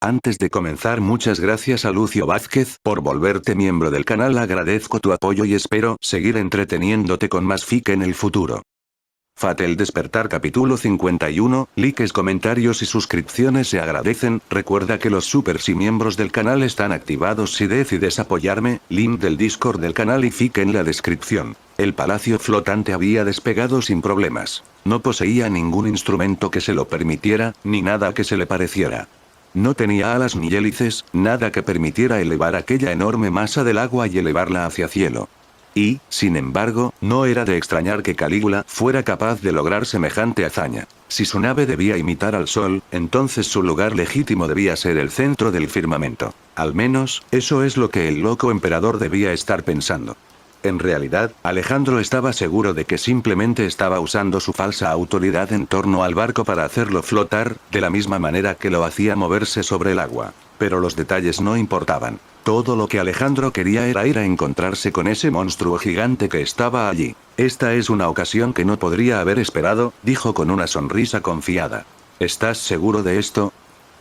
Antes de comenzar, muchas gracias a Lucio Vázquez por volverte miembro del canal. Agradezco tu apoyo y espero seguir entreteniéndote con más fic en el futuro. Fate el despertar capítulo 51, likes, comentarios y suscripciones se agradecen. Recuerda que los supers y miembros del canal están activados si decides apoyarme, link del Discord del canal y fic en la descripción. El palacio flotante había despegado sin problemas. No poseía ningún instrumento que se lo permitiera, ni nada que se le pareciera. No tenía alas ni hélices, nada que permitiera elevar aquella enorme masa del agua y elevarla hacia cielo. Y, sin embargo, no era de extrañar que Calígula fuera capaz de lograr semejante hazaña. Si su nave debía imitar al sol, entonces su lugar legítimo debía ser el centro del firmamento. Al menos, eso es lo que el loco emperador debía estar pensando. En realidad, Alejandro estaba seguro de que simplemente estaba usando su falsa autoridad en torno al barco para hacerlo flotar, de la misma manera que lo hacía moverse sobre el agua. Pero los detalles no importaban. Todo lo que Alejandro quería era ir a encontrarse con ese monstruo gigante que estaba allí. Esta es una ocasión que no podría haber esperado, dijo con una sonrisa confiada. ¿Estás seguro de esto?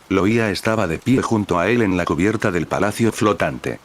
Loía estaba de pie junto a él en la cubierta del palacio flotante.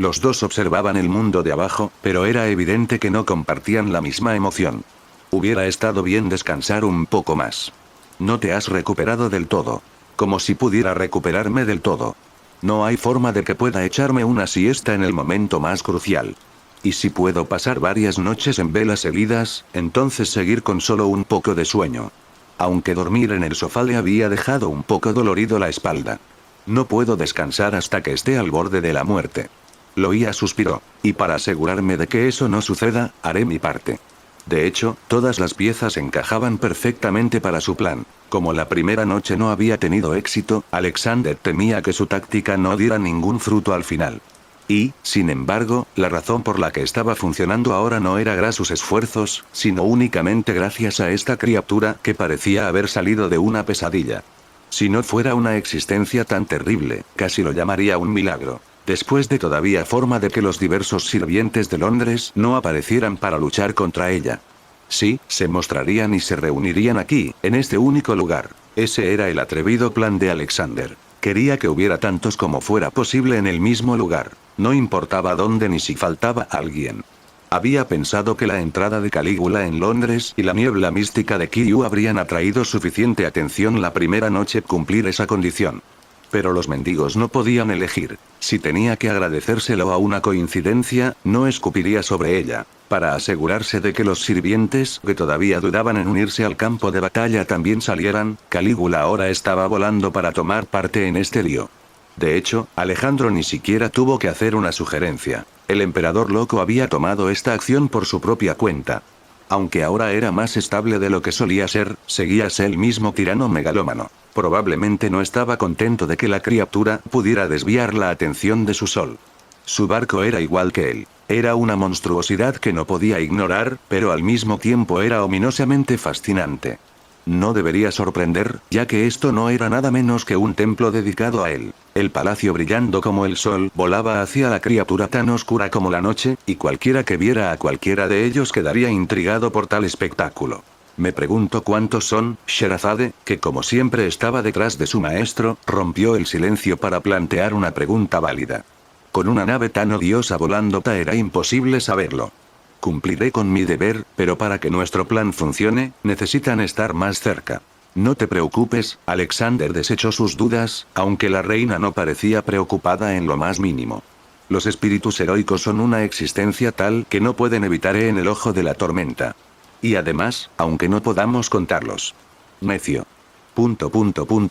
Los dos observaban el mundo de abajo, pero era evidente que no compartían la misma emoción. Hubiera estado bien descansar un poco más. No te has recuperado del todo. Como si pudiera recuperarme del todo. No hay forma de que pueda echarme una siesta en el momento más crucial. Y si puedo pasar varias noches en vela seguidas, entonces seguir con solo un poco de sueño. Aunque dormir en el sofá le había dejado un poco dolorido la espalda. No puedo descansar hasta que esté al borde de la muerte. Loía suspiró. Y para asegurarme de que eso no suceda, haré mi parte. De hecho, todas las piezas encajaban perfectamente para su plan. Como la primera noche no había tenido éxito, Alexander temía que su táctica no diera ningún fruto al final. Y, sin embargo, la razón por la que estaba funcionando ahora no era gracias a sus esfuerzos, sino únicamente gracias a esta criatura que parecía haber salido de una pesadilla. Si no fuera una existencia tan terrible, casi lo llamaría un milagro. Después de todavía forma de que los diversos sirvientes de Londres no aparecieran para luchar contra ella. Sí, se mostrarían y se reunirían aquí, en este único lugar. Ese era el atrevido plan de Alexander. Quería que hubiera tantos como fuera posible en el mismo lugar. No importaba dónde ni si faltaba alguien. Había pensado que la entrada de Calígula en Londres y la niebla mística de Kiryu habrían atraído suficiente atención la primera noche cumplir esa condición. Pero los mendigos no podían elegir. Si tenía que agradecérselo a una coincidencia, no escupiría sobre ella. Para asegurarse de que los sirvientes que todavía dudaban en unirse al campo de batalla también salieran, Calígula ahora estaba volando para tomar parte en este lío. De hecho, Alejandro ni siquiera tuvo que hacer una sugerencia. El emperador loco había tomado esta acción por su propia cuenta. Aunque ahora era más estable de lo que solía ser, seguía ser el mismo tirano megalómano. Probablemente no estaba contento de que la criatura pudiera desviar la atención de su sol. Su barco era igual que él. Era una monstruosidad que no podía ignorar, pero al mismo tiempo era ominosamente fascinante. No debería sorprender, ya que esto no era nada menos que un templo dedicado a él. El palacio brillando como el sol volaba hacia la criatura tan oscura como la noche, y cualquiera que viera a cualquiera de ellos quedaría intrigado por tal espectáculo. Me pregunto cuántos son. Sherazade, que como siempre estaba detrás de su maestro, rompió el silencio para plantear una pregunta válida. Con una nave tan odiosa volando era imposible saberlo. Cumpliré con mi deber, pero para que nuestro plan funcione, necesitan estar más cerca. No te preocupes, Alexander desechó sus dudas, aunque la reina no parecía preocupada en lo más mínimo. Los espíritus heroicos son una existencia tal que no pueden evitar en el ojo de la tormenta. Y además, aunque no podamos contarlos. Necio.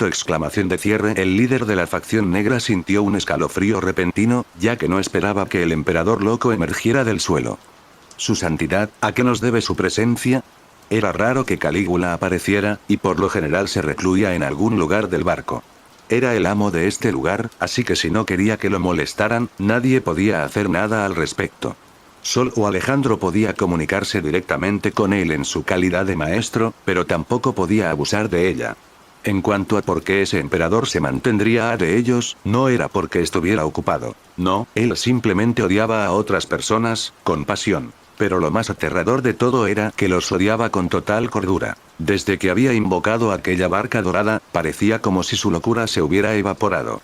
Exclamación de cierre. El líder de la facción negra sintió un escalofrío repentino, ya que no esperaba que el emperador loco emergiera del suelo. Su santidad, ¿a qué nos debe su presencia? Era raro que Calígula apareciera, y por lo general se recluía en algún lugar del barco. Era el amo de este lugar, así que si no quería que lo molestaran, nadie podía hacer nada al respecto. Solo Alejandro podía comunicarse directamente con él en su calidad de maestro, pero tampoco podía abusar de ella. En cuanto a por qué ese emperador se mantendría de ellos, no era porque estuviera ocupado. No, él simplemente odiaba a otras personas, con pasión. Pero lo más aterrador de todo era que los odiaba con total cordura. Desde que había invocado aquella barca dorada, parecía como si su locura se hubiera evaporado.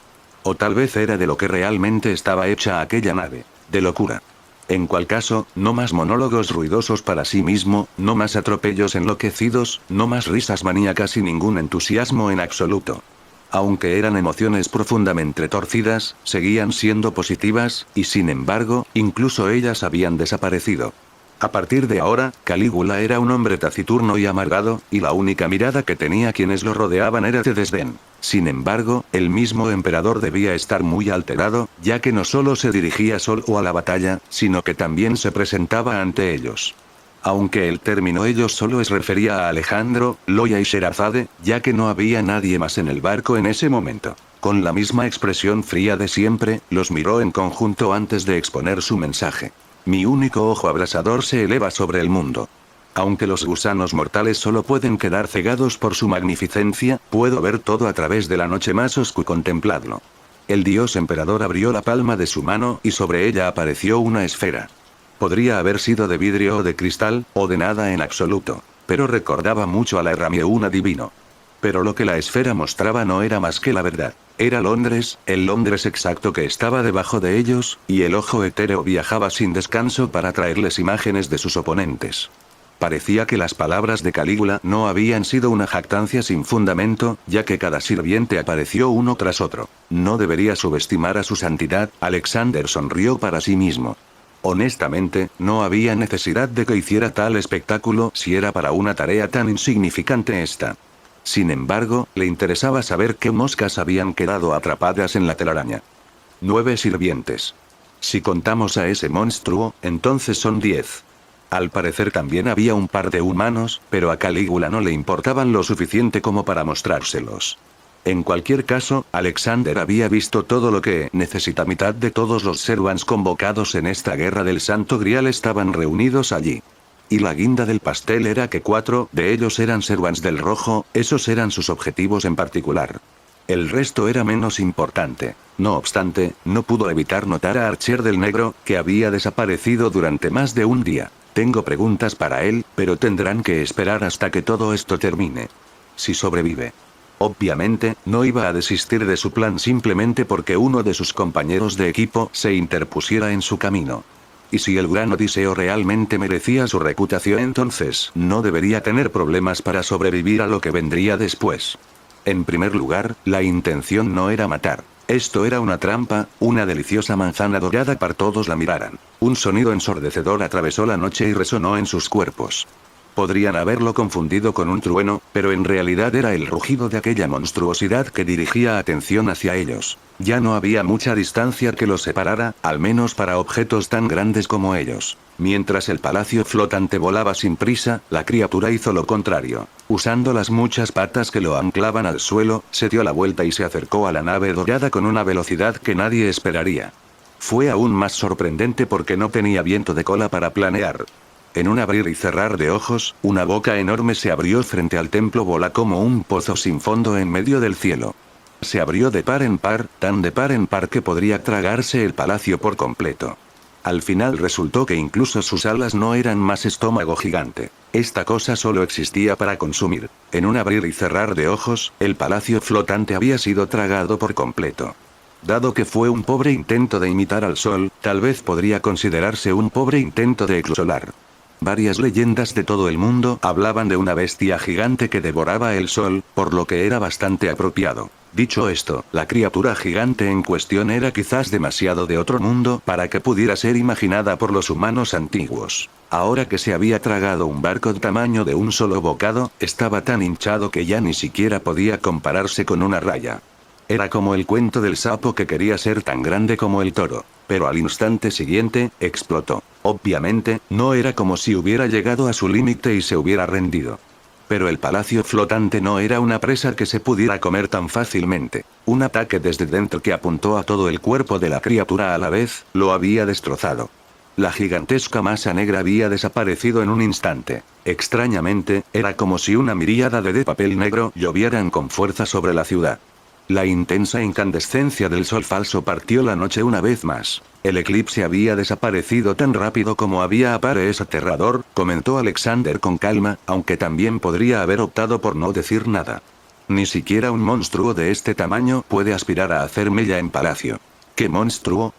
O tal vez era de lo que realmente estaba hecha aquella nave. De locura. En cual caso, no más monólogos ruidosos para sí mismo, no más atropellos enloquecidos, no más risas maníacas y ningún entusiasmo en absoluto. Aunque eran emociones profundamente torcidas, seguían siendo positivas, y sin embargo, incluso ellas habían desaparecido. A partir de ahora, Calígula era un hombre taciturno y amargado, y la única mirada que tenía quienes lo rodeaban era de desdén. Sin embargo, el mismo emperador debía estar muy alterado, ya que no solo se dirigía solo a la batalla, sino que también se presentaba ante ellos. Aunque el término ellos solo es refería a Alejandro, Loya y Sherazade, ya que no había nadie más en el barco en ese momento. Con la misma expresión fría de siempre, los miró en conjunto antes de exponer su mensaje. Mi único ojo abrasador se eleva sobre el mundo. Aunque los gusanos mortales solo pueden quedar cegados por su magnificencia, puedo ver todo a través de la noche más oscura. Contempladlo. El dios emperador abrió la palma de su mano y sobre ella apareció una esfera. Podría haber sido de vidrio o de cristal, o de nada en absoluto. Pero recordaba mucho a la herramienta divino. Pero lo que la esfera mostraba no era más que la verdad. Era Londres, el Londres exacto que estaba debajo de ellos, y el ojo etéreo viajaba sin descanso para traerles imágenes de sus oponentes. Parecía que las palabras de Calígula no habían sido una jactancia sin fundamento, ya que cada sirviente apareció uno tras otro. No debería subestimar a su santidad, Alexander sonrió para sí mismo. Honestamente, no había necesidad de que hiciera tal espectáculo si era para una tarea tan insignificante esta. Sin embargo, le interesaba saber qué moscas habían quedado atrapadas en la telaraña. 9 sirvientes. Si contamos a ese monstruo, entonces son 10. Al parecer también había un par de humanos, pero a Calígula no le importaban lo suficiente como para mostrárselos. En cualquier caso, Alexander había visto todo lo que necesita. Mitad de todos los Servants convocados en esta guerra del Santo Grial estaban reunidos allí. Y la guinda del pastel era que 4 de ellos eran Servants del Rojo, esos eran sus objetivos en particular. El resto era menos importante. No obstante, no pudo evitar notar a Archer del Negro, que había desaparecido durante más de un día. Tengo preguntas para él, pero tendrán que esperar hasta que todo esto termine. Si sobrevive. Obviamente, no iba a desistir de su plan simplemente porque uno de sus compañeros de equipo se interpusiera en su camino. Y si el gran Odiseo realmente merecía su reputación, entonces no debería tener problemas para sobrevivir a lo que vendría después. En primer lugar, la intención no era matar. Esto era una trampa, una deliciosa manzana dorada para todos la miraran. Un sonido ensordecedor atravesó la noche y resonó en sus cuerpos. Podrían haberlo confundido con un trueno, pero en realidad era el rugido de aquella monstruosidad que dirigía atención hacia ellos. Ya no había mucha distancia que los separara, al menos para objetos tan grandes como ellos. Mientras el palacio flotante volaba sin prisa, la criatura hizo lo contrario. Usando las muchas patas que lo anclaban al suelo, se dio la vuelta y se acercó a la nave dorada con una velocidad que nadie esperaría. Fue aún más sorprendente porque no tenía viento de cola para planear. En un abrir y cerrar de ojos, una boca enorme se abrió frente al templo Bola como un pozo sin fondo en medio del cielo. Se abrió de par en par, tan de par en par que podría tragarse el palacio por completo. Al final resultó que incluso sus alas no eran más estómago gigante. Esta cosa solo existía para consumir. En un abrir y cerrar de ojos, el palacio flotante había sido tragado por completo. Dado que fue un pobre intento de imitar al sol, tal vez podría considerarse un pobre intento de eclosionar. Varias leyendas de todo el mundo hablaban de una bestia gigante que devoraba el sol, por lo que era bastante apropiado. Dicho esto, la criatura gigante en cuestión era quizás demasiado de otro mundo para que pudiera ser imaginada por los humanos antiguos. Ahora que se había tragado un barco del tamaño de un solo bocado, estaba tan hinchado que ya ni siquiera podía compararse con una raya. Era como el cuento del sapo que quería ser tan grande como el toro. Pero al instante siguiente, explotó. Obviamente, no era como si hubiera llegado a su límite y se hubiera rendido. Pero el palacio flotante no era una presa que se pudiera comer tan fácilmente. Un ataque desde dentro que apuntó a todo el cuerpo de la criatura a la vez, lo había destrozado. La gigantesca masa negra había desaparecido en un instante. Extrañamente, era como si una miríada de papel negro llovieran con fuerza sobre la ciudad. La intensa incandescencia del sol falso partió la noche una vez más. El eclipse había desaparecido tan rápido como había aparecido. Es aterrador, comentó Alexander con calma, aunque también podría haber optado por no decir nada. Ni siquiera un monstruo de este tamaño puede aspirar a hacer mella en palacio. ¿Qué monstruo?,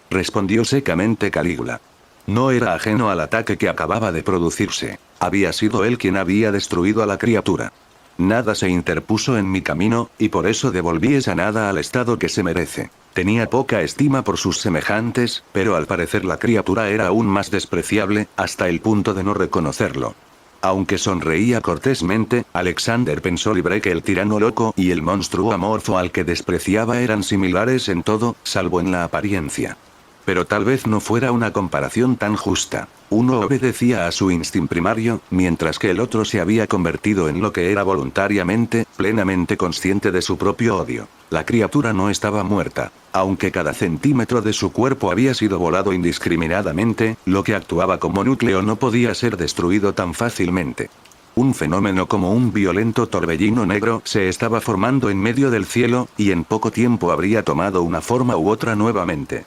respondió secamente Calígula. No era ajeno al ataque que acababa de producirse. Había sido él quien había destruido a la criatura. Nada se interpuso en mi camino, y por eso devolví esa nada al estado que se merece. Tenía poca estima por sus semejantes, pero al parecer la criatura era aún más despreciable, hasta el punto de no reconocerlo. Aunque sonreía cortésmente, Alexander pensó libre que el tirano loco y el monstruo amorfo al que despreciaba eran similares en todo, salvo en la apariencia. Pero tal vez no fuera una comparación tan justa. Uno obedecía a su instinto primario, mientras que el otro se había convertido en lo que era voluntariamente, plenamente consciente de su propio odio. La criatura no estaba muerta. Aunque cada centímetro de su cuerpo había sido volado indiscriminadamente, lo que actuaba como núcleo no podía ser destruido tan fácilmente. Un fenómeno como un violento torbellino negro se estaba formando en medio del cielo, y en poco tiempo habría tomado una forma u otra nuevamente.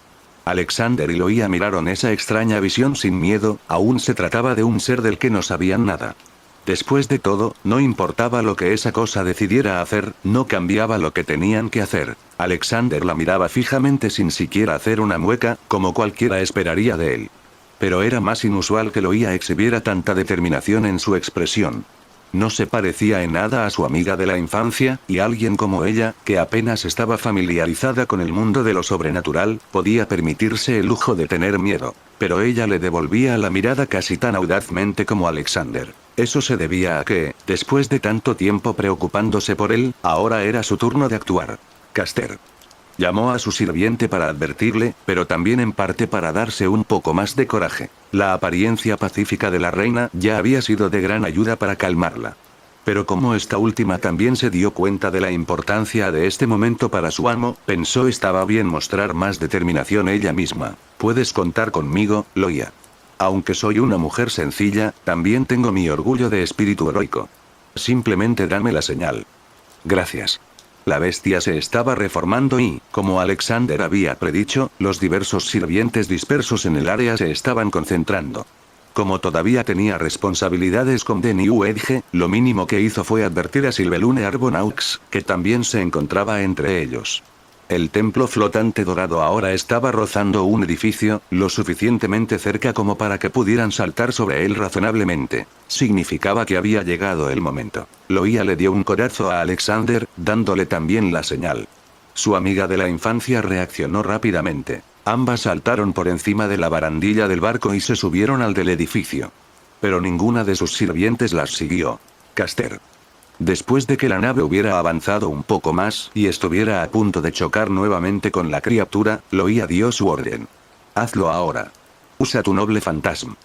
Alexander y Loía miraron esa extraña visión sin miedo, aún se trataba de un ser del que no sabían nada. Después de todo, no importaba lo que esa cosa decidiera hacer, no cambiaba lo que tenían que hacer. Alexander la miraba fijamente sin siquiera hacer una mueca, como cualquiera esperaría de él. Pero era más inusual que Loía exhibiera tanta determinación en su expresión. No se parecía en nada a su amiga de la infancia, y alguien como ella, que apenas estaba familiarizada con el mundo de lo sobrenatural, podía permitirse el lujo de tener miedo. Pero ella le devolvía la mirada casi tan audazmente como Alexander. Eso se debía a que, después de tanto tiempo preocupándose por él, ahora era su turno de actuar. Caster llamó a su sirviente para advertirle, pero también en parte para darse un poco más de coraje. La apariencia pacífica de la reina ya había sido de gran ayuda para calmarla. Pero como esta última también se dio cuenta de la importancia de este momento para su amo, pensó estaba bien mostrar más determinación ella misma. Puedes contar conmigo, Loía. Aunque soy una mujer sencilla, también tengo mi orgullo de espíritu heroico. Simplemente dame la señal. Gracias. La bestia se estaba reformando y, como Alexander había predicho, los diversos sirvientes dispersos en el área se estaban concentrando. Como todavía tenía responsabilidades con The New Age, lo mínimo que hizo fue advertir a Sylvelune Arbonaux, que también se encontraba entre ellos. El templo flotante dorado ahora estaba rozando un edificio, lo suficientemente cerca como para que pudieran saltar sobre él razonablemente. Significaba que había llegado el momento. Loía le dio un codazo a Alexander, dándole también la señal. Su amiga de la infancia reaccionó rápidamente. Ambas saltaron por encima de la barandilla del barco y se subieron al del edificio. Pero ninguna de sus sirvientes las siguió. Caster. Después de que la nave hubiera avanzado un poco más y estuviera a punto de chocar nuevamente con la criatura, Loía dio su orden. Hazlo ahora. Usa tu noble fantasma.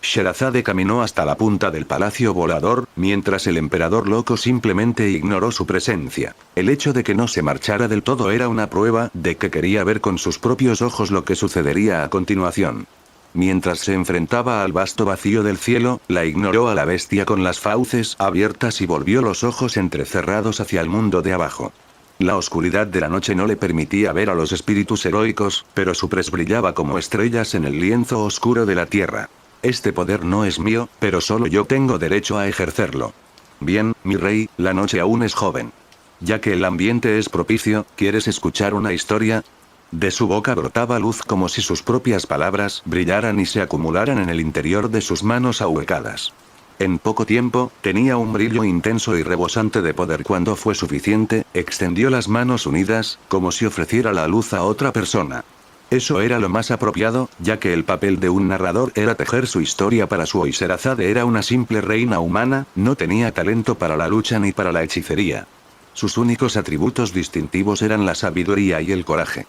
Sherazade caminó hasta la punta del palacio volador, mientras el emperador loco simplemente ignoró su presencia. El hecho de que no se marchara del todo era una prueba de que quería ver con sus propios ojos lo que sucedería a continuación. Mientras se enfrentaba al vasto vacío del cielo, la ignoró a la bestia con las fauces abiertas y volvió los ojos entrecerrados hacia el mundo de abajo. La oscuridad de la noche no le permitía ver a los espíritus heroicos, pero su pres brillaba como estrellas en el lienzo oscuro de la tierra. Este poder no es mío, pero solo yo tengo derecho a ejercerlo. Bien, mi rey, la noche aún es joven. Ya que el ambiente es propicio, ¿quieres escuchar una historia? De su boca brotaba luz como si sus propias palabras brillaran y se acumularan en el interior de sus manos ahuecadas. En poco tiempo, tenía un brillo intenso y rebosante de poder. Cuando fue suficiente, extendió las manos unidas, como si ofreciera la luz a otra persona. Eso era lo más apropiado, ya que el papel de un narrador era tejer su historia para su Sherazade era una simple reina humana, no tenía talento para la lucha ni para la hechicería. Sus únicos atributos distintivos eran la sabiduría y el coraje.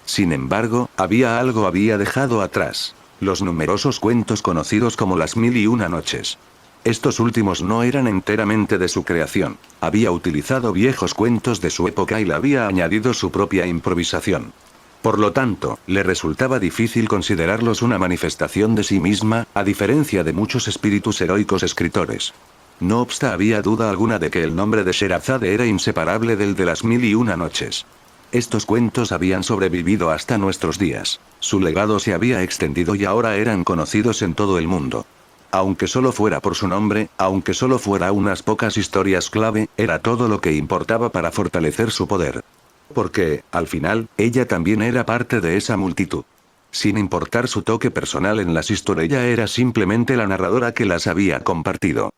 Sin embargo, había dejado atrás. Los numerosos cuentos conocidos como las 1001 noches. Estos últimos no eran enteramente de su creación. Había utilizado viejos cuentos de su época y le había añadido su propia improvisación. Por lo tanto, le resultaba difícil considerarlos una manifestación de sí misma, a diferencia de muchos espíritus heroicos escritores. No obstante, había duda alguna de que el nombre de Sherazade era inseparable del de las 1001 noches. Estos cuentos habían sobrevivido hasta nuestros días. Su legado se había extendido y ahora eran conocidos en todo el mundo. Aunque solo fuera por su nombre, aunque solo fuera unas pocas historias clave, era todo lo que importaba para fortalecer su poder. Porque, al final, ella también era parte de esa multitud. Sin importar su toque personal en las historias, ella era simplemente la narradora que las había compartido.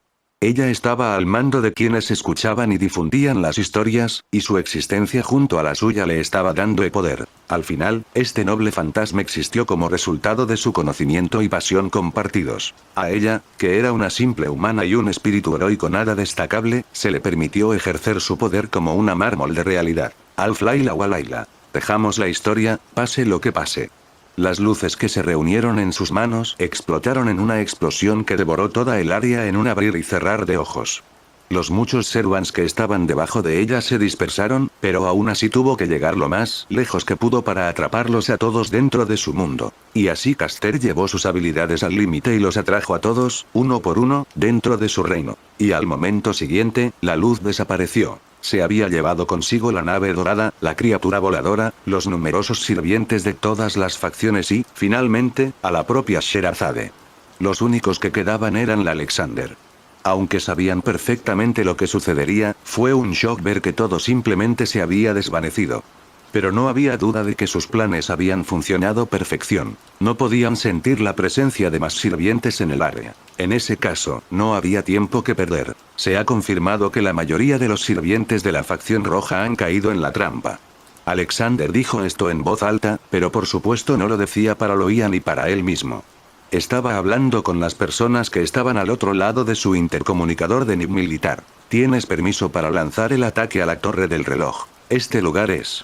Ella estaba al mando de quienes escuchaban y difundían las historias, y su existencia junto a la suya le estaba dando el poder. Al final, este noble fantasma existió como resultado de su conocimiento y pasión compartidos. A ella, que era una simple humana y un espíritu heroico nada destacable, se le permitió ejercer su poder como una mármol de realidad. Alf Laila Walaila. Dejamos la historia, pase lo que pase. Las luces que se reunieron en sus manos explotaron en una explosión que devoró toda el área en un abrir y cerrar de ojos. Los muchos Servants que estaban debajo de ella se dispersaron, pero aún así tuvo que llegar lo más lejos que pudo para atraparlos a todos dentro de su mundo. Y así Caster llevó sus habilidades al límite y los atrajo a todos, uno por uno, dentro de su reino. Y al momento siguiente, la luz desapareció. Se había llevado consigo la nave dorada, la criatura voladora, los numerosos sirvientes de todas las facciones y, finalmente, a la propia Sherazade. Los únicos que quedaban eran la Alexander. Aunque sabían perfectamente lo que sucedería, fue un shock ver que todo simplemente se había desvanecido. Pero no había duda de que sus planes habían funcionado a perfección. No podían sentir la presencia de más sirvientes en el área. En ese caso, no había tiempo que perder. Se ha confirmado que la mayoría de los sirvientes de la facción roja han caído en la trampa. Alexander dijo esto en voz alta, pero por supuesto no lo decía para Loia ni para él mismo. Estaba hablando con las personas que estaban al otro lado de su intercomunicador de NIB militar. Tienes permiso para lanzar el ataque a la torre del reloj. Este lugar es...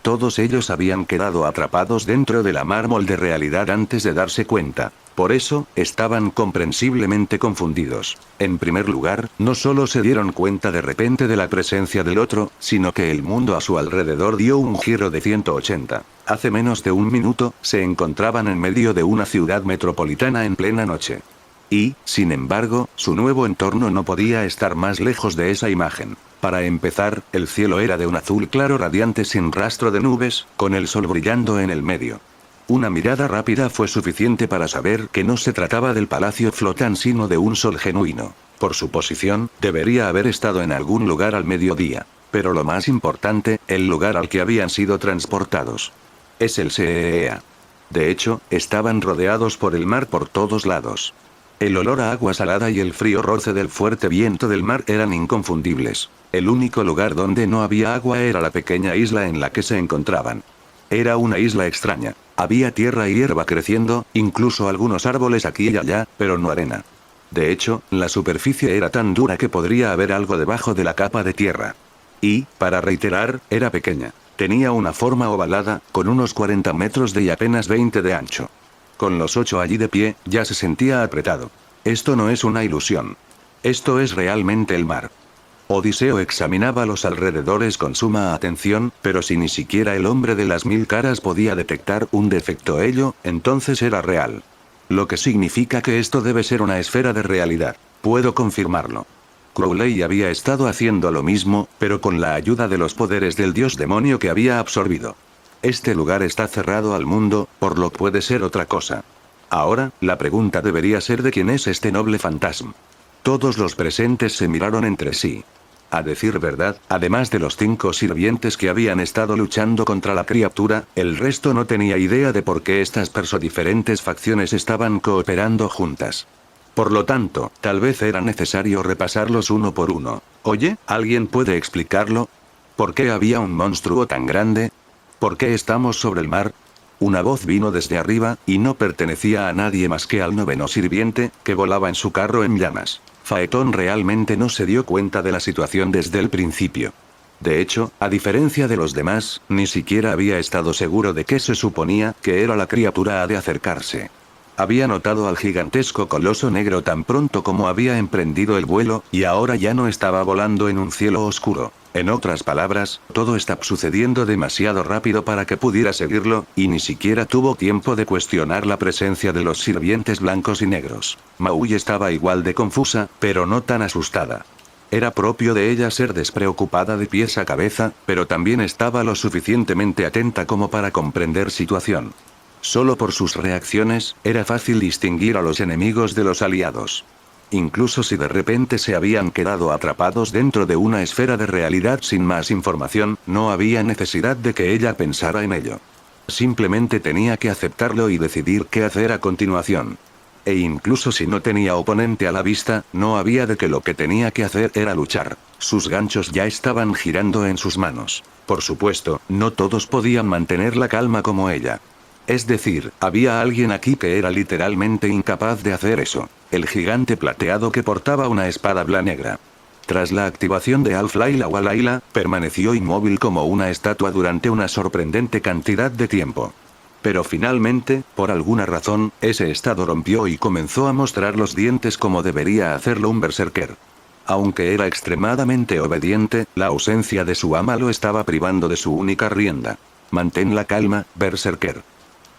Todos ellos habían quedado atrapados dentro de la mármol de realidad antes de darse cuenta. Por eso, estaban comprensiblemente confundidos. En primer lugar, no solo se dieron cuenta de repente de la presencia del otro, sino que el mundo a su alrededor dio un giro de 180. Hace menos de un minuto, se encontraban en medio de una ciudad metropolitana en plena noche. Y, sin embargo, su nuevo entorno no podía estar más lejos de esa imagen. Para empezar, el cielo era de un azul claro radiante sin rastro de nubes, con el sol brillando en el medio. Una mirada rápida fue suficiente para saber que no se trataba del palacio Flotan sino de un sol genuino. Por su posición, debería haber estado en algún lugar al mediodía. Pero lo más importante, el lugar al que habían sido transportados. Es el SEEA. De hecho, estaban rodeados por el mar por todos lados. El olor a agua salada y el frío roce del fuerte viento del mar eran inconfundibles. El único lugar donde no había agua era la pequeña isla en la que se encontraban. Era una isla extraña. Había tierra y hierba creciendo, incluso algunos árboles aquí y allá, pero no arena. De hecho, la superficie era tan dura que podría haber algo debajo de la capa de tierra. Y, para reiterar, era pequeña. Tenía una forma ovalada, con unos 40 metros de y apenas 20 de ancho. Con los 8 allí de pie, ya se sentía apretado. Esto no es una ilusión. Esto es realmente el mar. Odiseo examinaba los alrededores con suma atención, pero si ni siquiera el hombre de las 1000 caras podía detectar un defecto ello, entonces era real. Lo que significa que esto debe ser una esfera de realidad. Puedo confirmarlo. Crowley había estado haciendo lo mismo, pero con la ayuda de los poderes del dios demonio que había absorbido. Este lugar está cerrado al mundo, por lo que puede ser otra cosa. Ahora, la pregunta debería ser de quién es este noble fantasma. Todos los presentes se miraron entre sí. A decir verdad, además de los 5 sirvientes que habían estado luchando contra la criatura, el resto no tenía idea de por qué estas diferentes facciones estaban cooperando juntas. Por lo tanto, tal vez era necesario repasarlos uno por uno. Oye, ¿alguien puede explicarlo? ¿Por qué había un monstruo tan grande? ¿Por qué estamos sobre el mar? Una voz vino desde arriba, y no pertenecía a nadie más que al 9º sirviente, que volaba en su carro en llamas. Faetón realmente no se dio cuenta de la situación desde el principio. De hecho, a diferencia de los demás, ni siquiera había estado seguro de qué se suponía que era la criatura de acercarse. Había notado al gigantesco coloso negro tan pronto como había emprendido el vuelo, y ahora ya no estaba volando en un cielo oscuro. En otras palabras, todo está sucediendo demasiado rápido para que pudiera seguirlo, y ni siquiera tuvo tiempo de cuestionar la presencia de los sirvientes blancos y negros. Maui estaba igual de confusa, pero no tan asustada. Era propio de ella ser despreocupada de pies a cabeza, pero también estaba lo suficientemente atenta como para comprender situación. Solo por sus reacciones, era fácil distinguir a los enemigos de los aliados. Incluso si de repente se habían quedado atrapados dentro de una esfera de realidad sin más información, no había necesidad de que ella pensara en ello. Simplemente tenía que aceptarlo y decidir qué hacer a continuación. E incluso si no tenía oponente a la vista, no había de que lo que tenía que hacer era luchar. Sus ganchos ya estaban girando en sus manos. Por supuesto, no todos podían mantener la calma como ella. Es decir, había alguien aquí que era literalmente incapaz de hacer eso. El gigante plateado que portaba una espada negra. Tras la activación de Al-Flaila o Al-Aila, permaneció inmóvil como una estatua durante una sorprendente cantidad de tiempo. Pero finalmente, por alguna razón, ese estado rompió y comenzó a mostrar los dientes como debería hacerlo un berserker. Aunque era extremadamente obediente, la ausencia de su ama lo estaba privando de su única rienda. Mantén la calma, berserker.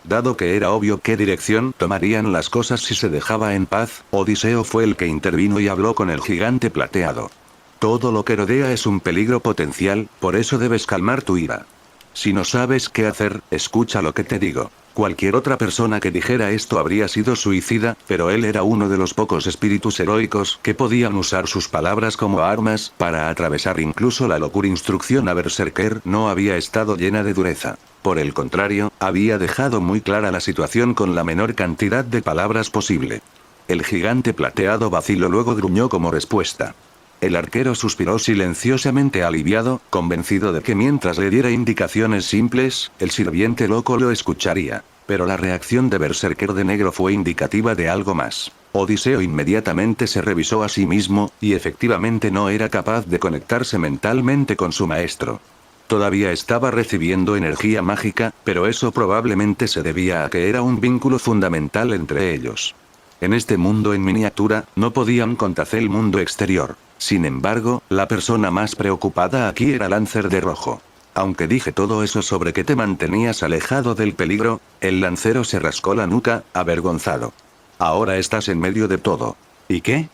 Dado que era obvio qué dirección tomarían las cosas si se dejaba en paz, Odiseo fue el que intervino y habló con el gigante plateado. Todo lo que rodea es un peligro potencial, por eso debes calmar tu ira. Si no sabes qué hacer, escucha lo que te digo. Cualquier otra persona que dijera esto habría sido suicida, pero él era uno de los pocos espíritus heroicos que podían usar sus palabras como armas para atravesar incluso la locura. Instrucción a Berserker no había estado llena de dureza. Por el contrario, había dejado muy clara la situación con la menor cantidad de palabras posible. El gigante plateado vaciló, luego gruñó como respuesta. El arquero suspiró silenciosamente aliviado, convencido de que mientras le diera indicaciones simples, el sirviente loco lo escucharía. Pero la reacción de Berserker de negro fue indicativa de algo más. Odiseo inmediatamente se revisó a sí mismo, y efectivamente no era capaz de conectarse mentalmente con su maestro. Todavía estaba recibiendo energía mágica, pero eso probablemente se debía a que era un vínculo fundamental entre ellos. En este mundo en miniatura, no podían contacer el mundo exterior. Sin embargo, la persona más preocupada aquí era Lancer de rojo. Aunque dije todo eso sobre que te mantenías alejado del peligro, el lancero se rascó la nuca, avergonzado. Ahora estás en medio de todo. ¿Y qué?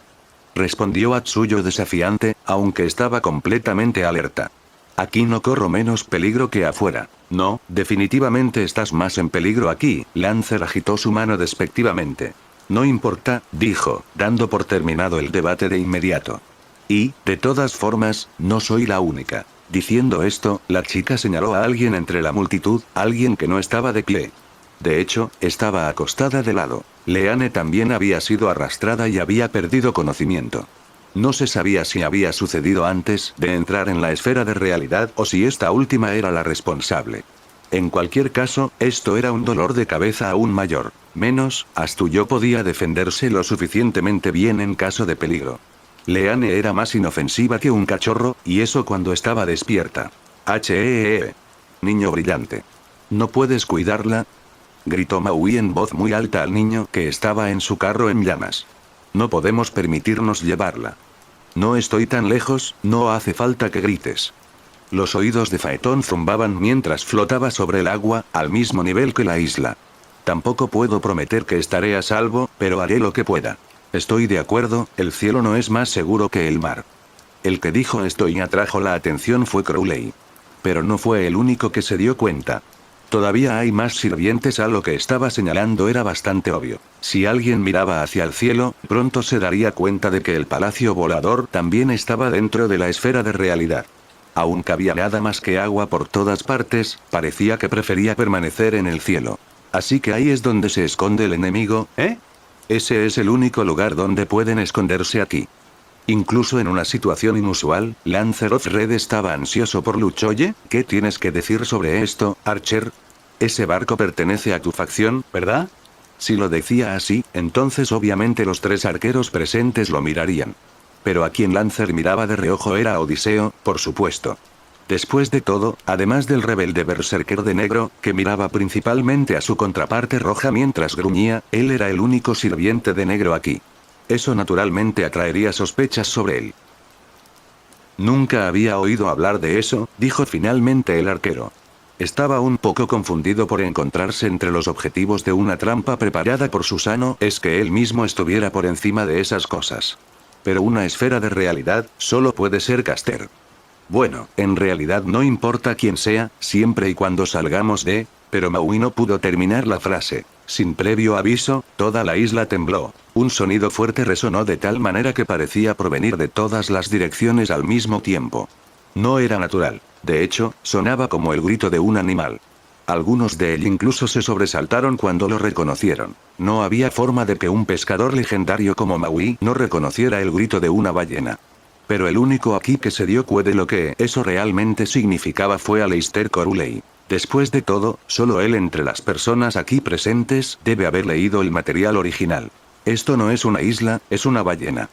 Respondió Atsuyo desafiante, aunque estaba completamente alerta. Aquí no corro menos peligro que afuera. No, definitivamente estás más en peligro aquí. Lancer agitó su mano despectivamente. No importa, dijo, dando por terminado el debate de inmediato. Y, de todas formas, no soy la única. Diciendo esto, la chica señaló a alguien entre la multitud, alguien que no estaba de pie. De hecho, estaba acostada de lado. Leane también había sido arrastrada y había perdido conocimiento. No se sabía si había sucedido antes de entrar en la esfera de realidad o si esta última era la responsable. En cualquier caso, esto era un dolor de cabeza aún mayor. Menos, Atsuyo podía defenderse lo suficientemente bien en caso de peligro. Leane era más inofensiva que un cachorro, y eso cuando estaba despierta. Niño brillante. ¿No puedes cuidarla? Gritó Maui en voz muy alta al niño que estaba en su carro en llamas. No podemos permitirnos llevarla. No estoy tan lejos, no hace falta que grites. Los oídos de Faetón zumbaban mientras flotaba sobre el agua, al mismo nivel que la isla. Tampoco puedo prometer que estaré a salvo, pero haré lo que pueda. Estoy de acuerdo, el cielo no es más seguro que el mar. El que dijo esto y atrajo la atención fue Crowley. Pero no fue el único que se dio cuenta. Todavía hay más sirvientes. A lo que estaba señalando era bastante obvio. Si alguien miraba hacia el cielo, pronto se daría cuenta de que el palacio volador también estaba dentro de la esfera de realidad. Aunque había nada más que agua por todas partes, parecía que prefería permanecer en el cielo. Así que ahí es donde se esconde el enemigo, ¿eh? Ese es el único lugar donde pueden esconderse aquí. Incluso en una situación inusual, Lancer of Red estaba ansioso por lucha. Oye, ¿qué tienes que decir sobre esto, Archer? Ese barco pertenece a tu facción, ¿verdad? Si lo decía así, entonces obviamente los tres arqueros presentes lo mirarían. Pero a quien Lancer miraba de reojo era a Odiseo, por supuesto. Después de todo, además del rebelde berserker de negro, que miraba principalmente a su contraparte roja mientras gruñía, él era el único sirviente de negro aquí. Eso naturalmente atraería sospechas sobre él. Nunca había oído hablar de eso, dijo finalmente el arquero. Estaba un poco confundido por encontrarse entre los objetivos de una trampa preparada por Susano, es que él mismo estuviera por encima de esas cosas. Pero una esfera de realidad, solo puede ser Caster. Bueno, en realidad no importa quién sea, siempre y cuando salgamos de Pero Maui no pudo terminar la frase. Sin previo aviso, toda la isla tembló. Un sonido fuerte resonó de tal manera que parecía provenir de todas las direcciones al mismo tiempo. No era natural. De hecho, sonaba como el grito de un animal. Algunos de ellos incluso se sobresaltaron cuando lo reconocieron. No había forma de que un pescador legendario como Maui no reconociera el grito de una ballena. Pero el único aquí que se dio cuenta de lo que eso realmente significaba fue Aleister Crowley. Después de todo, solo él entre las personas aquí presentes debe haber leído el material original. Esto no es una isla, es una ballena.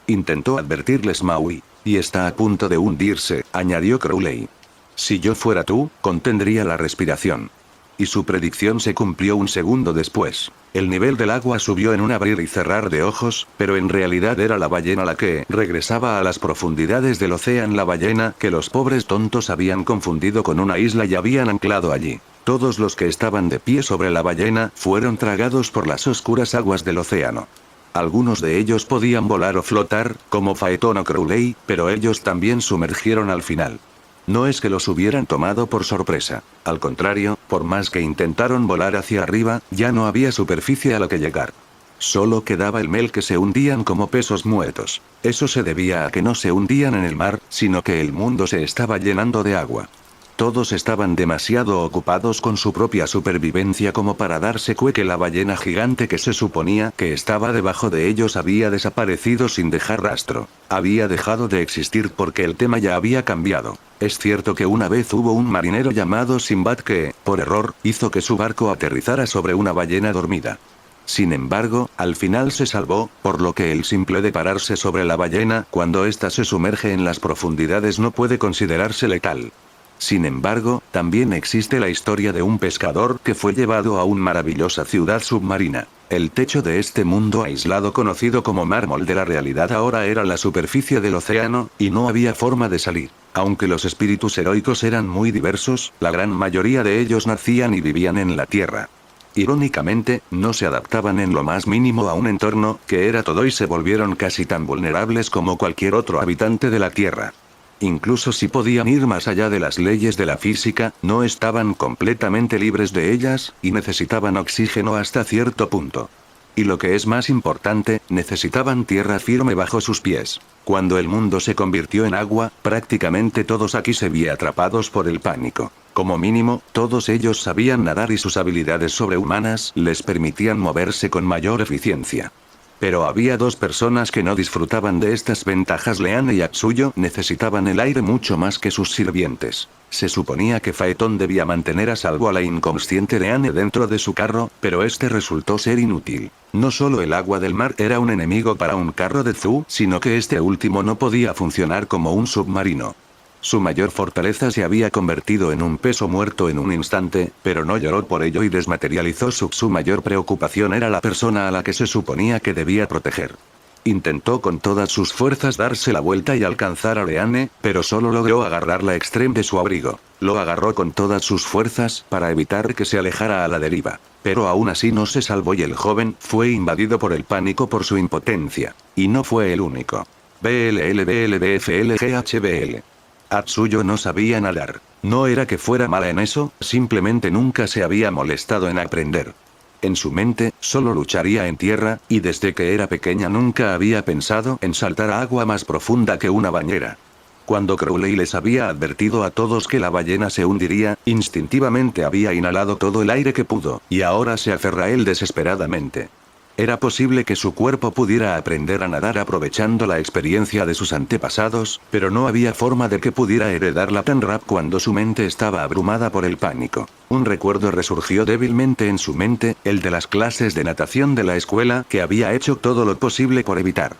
Intentó advertirles Maui. Y está a punto de hundirse, añadió Crowley. Si yo fuera tú, contendría la respiración. Y su predicción se cumplió un segundo después. El nivel del agua subió en un abrir y cerrar de ojos, pero en realidad era la ballena la que regresaba a las profundidades del océano, la ballena que los pobres tontos habían confundido con una isla y habían anclado allí. Todos los que estaban de pie sobre la ballena fueron tragados por las oscuras aguas del océano. Algunos de ellos podían volar o flotar, como Phaeton o Crowley, pero ellos también sumergieron al final. No es que los hubieran tomado por sorpresa. Al contrario, por más que intentaron volar hacia arriba, ya no había superficie a la que llegar. Solo quedaba el mel que se hundían como pesos muertos. Eso se debía a que no se hundían en el mar, sino que el mundo se estaba llenando de agua. Todos estaban demasiado ocupados con su propia supervivencia como para darse cuenta que la ballena gigante que se suponía que estaba debajo de ellos había desaparecido sin dejar rastro. Había dejado de existir porque el tema ya había cambiado. Es cierto que una vez hubo un marinero llamado Sinbad que, por error, hizo que su barco aterrizara sobre una ballena dormida. Sin embargo, al final se salvó, por lo que el simple de pararse sobre la ballena cuando ésta se sumerge en las profundidades no puede considerarse letal. Sin embargo, también existe la historia de un pescador que fue llevado a una maravillosa ciudad submarina. El techo de este mundo aislado conocido como mármol de la realidad ahora era la superficie del océano, y no había forma de salir. Aunque los espíritus heroicos eran muy diversos, la gran mayoría de ellos nacían y vivían en la tierra. Irónicamente, no se adaptaban en lo más mínimo a un entorno que era todo y se volvieron casi tan vulnerables como cualquier otro habitante de la tierra. Incluso si podían ir más allá de las leyes de la física, no estaban completamente libres de ellas, y necesitaban oxígeno hasta cierto punto. Y lo que es más importante, necesitaban tierra firme bajo sus pies. Cuando el mundo se convirtió en agua, prácticamente todos aquí se vieron atrapados por el pánico. Como mínimo, todos ellos sabían nadar y sus habilidades sobrehumanas les permitían moverse con mayor eficiencia. Pero había dos personas que no disfrutaban de estas ventajas. Leane y Atsuyo necesitaban el aire mucho más que sus sirvientes. Se suponía que Phaeton debía mantener a salvo a la inconsciente Leane dentro de su carro, pero este resultó ser inútil. No solo el agua del mar era un enemigo para un carro de Zhu, sino que este último no podía funcionar como un submarino. Su mayor fortaleza se había convertido en un peso muerto en un instante, pero no lloró por ello y desmaterializó su mayor preocupación era la persona a la que se suponía que debía proteger. Intentó con todas sus fuerzas darse la vuelta y alcanzar a Leane, pero solo logró agarrar la extrem de su abrigo. Lo agarró con todas sus fuerzas para evitar que se alejara a la deriva. Pero aún así no se salvó y el joven fue invadido por el pánico por su impotencia. Y no fue el único. BLLBLBFLGHBL. Atsuyo no sabía nadar. No era que fuera mala en eso, simplemente nunca se había molestado en aprender. En su mente, solo lucharía en tierra, y desde que era pequeña nunca había pensado en saltar a agua más profunda que una bañera. Cuando Crowley les había advertido a todos que la ballena se hundiría, instintivamente había inhalado todo el aire que pudo, y ahora se aferra a él desesperadamente. Era posible que su cuerpo pudiera aprender a nadar aprovechando la experiencia de sus antepasados, pero no había forma de que pudiera heredarla tan rápido cuando su mente estaba abrumada por el pánico. Un recuerdo resurgió débilmente en su mente, el de las clases de natación de la escuela que había hecho todo lo posible por evitar.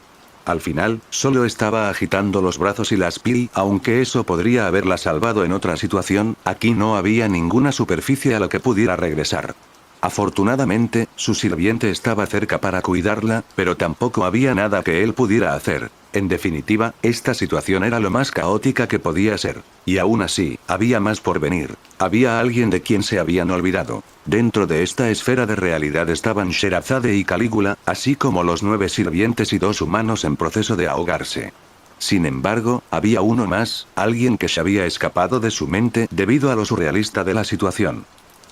Al final, solo estaba agitando los brazos y las pies, aunque eso podría haberla salvado en otra situación, aquí no había ninguna superficie a la que pudiera regresar. Afortunadamente, su sirviente estaba cerca para cuidarla, pero tampoco había nada que él pudiera hacer. En definitiva, esta situación era lo más caótica que podía ser. Y aún así, había más por venir. Había alguien de quien se habían olvidado. Dentro de esta esfera de realidad estaban Sherazade y Calígula, así como los 9 sirvientes y 2 humanos en proceso de ahogarse. Sin embargo, había uno más, alguien que se había escapado de su mente debido a lo surrealista de la situación.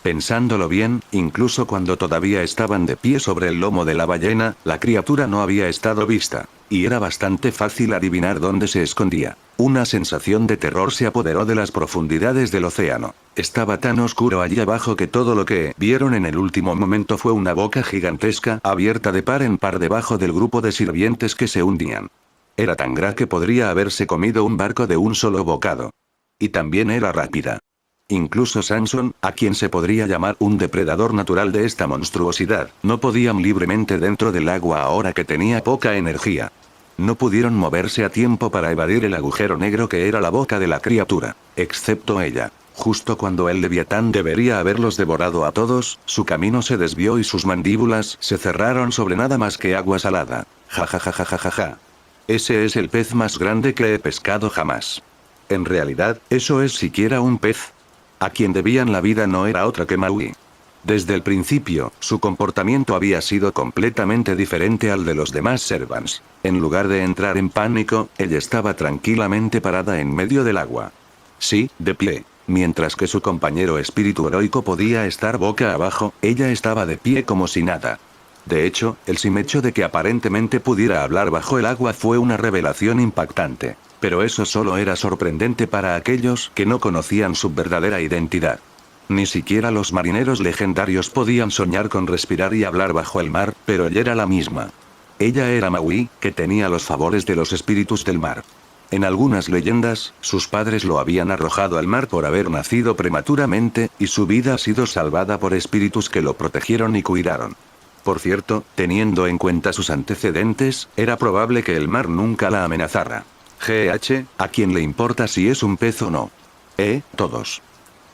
Pensándolo bien, incluso cuando todavía estaban de pie sobre el lomo de la ballena, la criatura no había estado vista. Y era bastante fácil adivinar dónde se escondía. Una sensación de terror se apoderó de las profundidades del océano. Estaba tan oscuro allí abajo que todo lo que vieron en el último momento fue una boca gigantesca, abierta de par en par debajo del grupo de sirvientes que se hundían. Era tan grande que podría haberse comido un barco de un solo bocado. Y también era rápida. Incluso Samson, a quien se podría llamar un depredador natural de esta monstruosidad, no podían libremente dentro del agua ahora que tenía poca energía. No pudieron moverse a tiempo para evadir el agujero negro que era la boca de la criatura, excepto ella. Justo cuando el leviatán debería haberlos devorado a todos, su camino se desvió y sus mandíbulas se cerraron sobre nada más que agua salada. Ja ja ja ja ja ja ja. Ese es el pez más grande que he pescado jamás. En realidad, ¿eso es siquiera un pez? A quien debían la vida no era otra que Maui. Desde el principio, su comportamiento había sido completamente diferente al de los demás servants. En lugar de entrar en pánico, ella estaba tranquilamente parada en medio del agua. Sí, de pie. Mientras que su compañero espíritu heroico podía estar boca abajo, ella estaba de pie como si nada. De hecho, el simple hecho de que aparentemente pudiera hablar bajo el agua fue una revelación impactante. Pero eso solo era sorprendente para aquellos que no conocían su verdadera identidad. Ni siquiera los marineros legendarios podían soñar con respirar y hablar bajo el mar, pero ella era la misma. Ella era Maui, que tenía los favores de los espíritus del mar. En algunas leyendas, sus padres lo habían arrojado al mar por haber nacido prematuramente, y su vida ha sido salvada por espíritus que lo protegieron y cuidaron. Por cierto, teniendo en cuenta sus antecedentes, era probable que el mar nunca la amenazara. ¿A quién le importa si es un pez o no? Todos.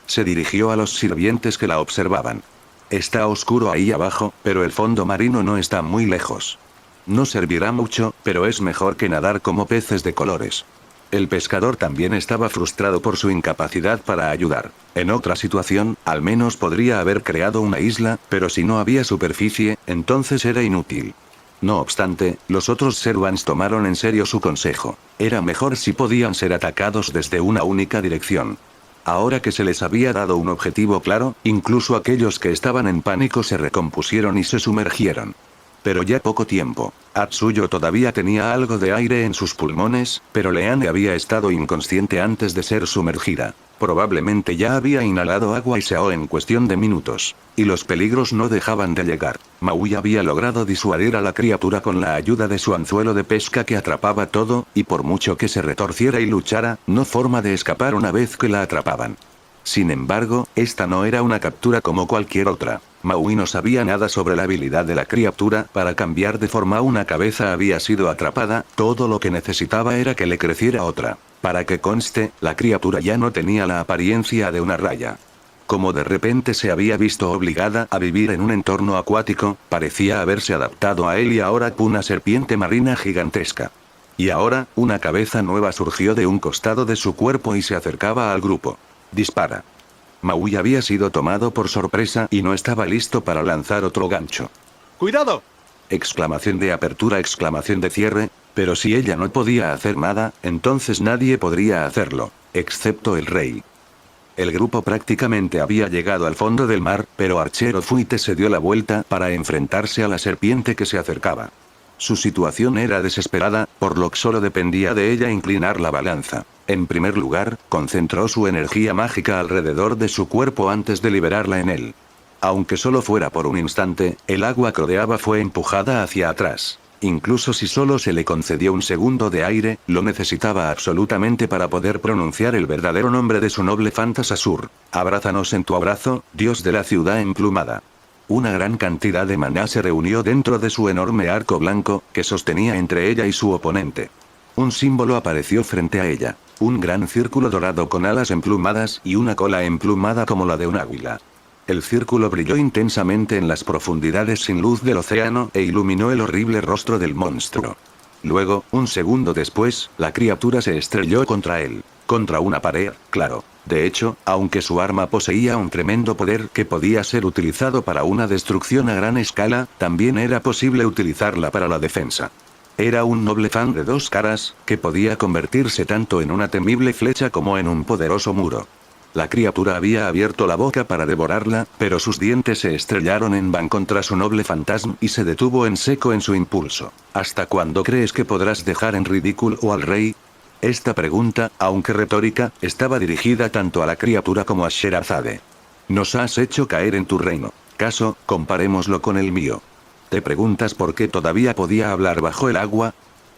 Se dirigió a los sirvientes que la observaban. Está oscuro ahí abajo, pero el fondo marino no está muy lejos. No servirá mucho, pero es mejor que nadar como peces de colores. El pescador también estaba frustrado por su incapacidad para ayudar. En otra situación, al menos podría haber creado una isla, pero si no había superficie, entonces era inútil. No obstante, los otros servants tomaron en serio su consejo. Era mejor si podían ser atacados desde una única dirección. Ahora que se les había dado un objetivo claro, incluso aquellos que estaban en pánico se recompusieron y se sumergieron. Pero ya poco tiempo. Atsuyo todavía tenía algo de aire en sus pulmones, pero Leanne había estado inconsciente antes de ser sumergida. Probablemente ya había inhalado agua y se ahogó en cuestión de minutos. Y los peligros no dejaban de llegar. Maui había logrado disuadir a la criatura con la ayuda de su anzuelo de pesca que atrapaba todo, y por mucho que se retorciera y luchara, no forma de escapar una vez que la atrapaban. Sin embargo, esta no era una captura como cualquier otra. Maui no sabía nada sobre la habilidad de la criatura para cambiar de forma. Una cabeza había sido atrapada, todo lo que necesitaba era que le creciera otra. Para que conste, la criatura ya no tenía la apariencia de una raya. Como de repente se había visto obligada a vivir en un entorno acuático, parecía haberse adaptado a él y ahora una serpiente marina gigantesca. Y ahora, una cabeza nueva surgió de un costado de su cuerpo y se acercaba al grupo. Dispara. Maui había sido tomado por sorpresa y no estaba listo para lanzar otro gancho. ¡Cuidado! Exclamación de apertura, exclamación de cierre, pero si ella no podía hacer nada, entonces nadie podría hacerlo, excepto el rey. El grupo prácticamente había llegado al fondo del mar, pero Archero Fuite se dio la vuelta para enfrentarse a la serpiente que se acercaba. Su situación era desesperada, por lo que solo dependía de ella inclinar la balanza. En primer lugar, concentró su energía mágica alrededor de su cuerpo antes de liberarla en él. Aunque solo fuera por un instante, el agua que rodeaba fue empujada hacia atrás. Incluso si solo se le concedió un segundo de aire, lo necesitaba absolutamente para poder pronunciar el verdadero nombre de su noble Fantasasur. Abrázanos en tu abrazo, dios de la ciudad emplumada. Una gran cantidad de maná se reunió dentro de su enorme arco blanco, que sostenía entre ella y su oponente. Un símbolo apareció frente a ella. Un gran círculo dorado con alas emplumadas y una cola emplumada como la de un águila. El círculo brilló intensamente en las profundidades sin luz del océano e iluminó el horrible rostro del monstruo. Luego, un segundo después, la criatura se estrelló contra él. Contra una pared, claro. De hecho, aunque su arma poseía un tremendo poder que podía ser utilizado para una destrucción a gran escala, también era posible utilizarla para la defensa. Era un noble fan de dos caras, que podía convertirse tanto en una temible flecha como en un poderoso muro. La criatura había abierto la boca para devorarla, pero sus dientes se estrellaron en van contra su noble fantasma y se detuvo en seco en su impulso. ¿Hasta cuándo crees que podrás dejar en ridículo al rey? Esta pregunta, aunque retórica, estaba dirigida tanto a la criatura como a Sherazade. Nos has hecho caer en tu reino. Caso, comparémoslo con el mío. ¿Te preguntas por qué todavía podía hablar bajo el agua?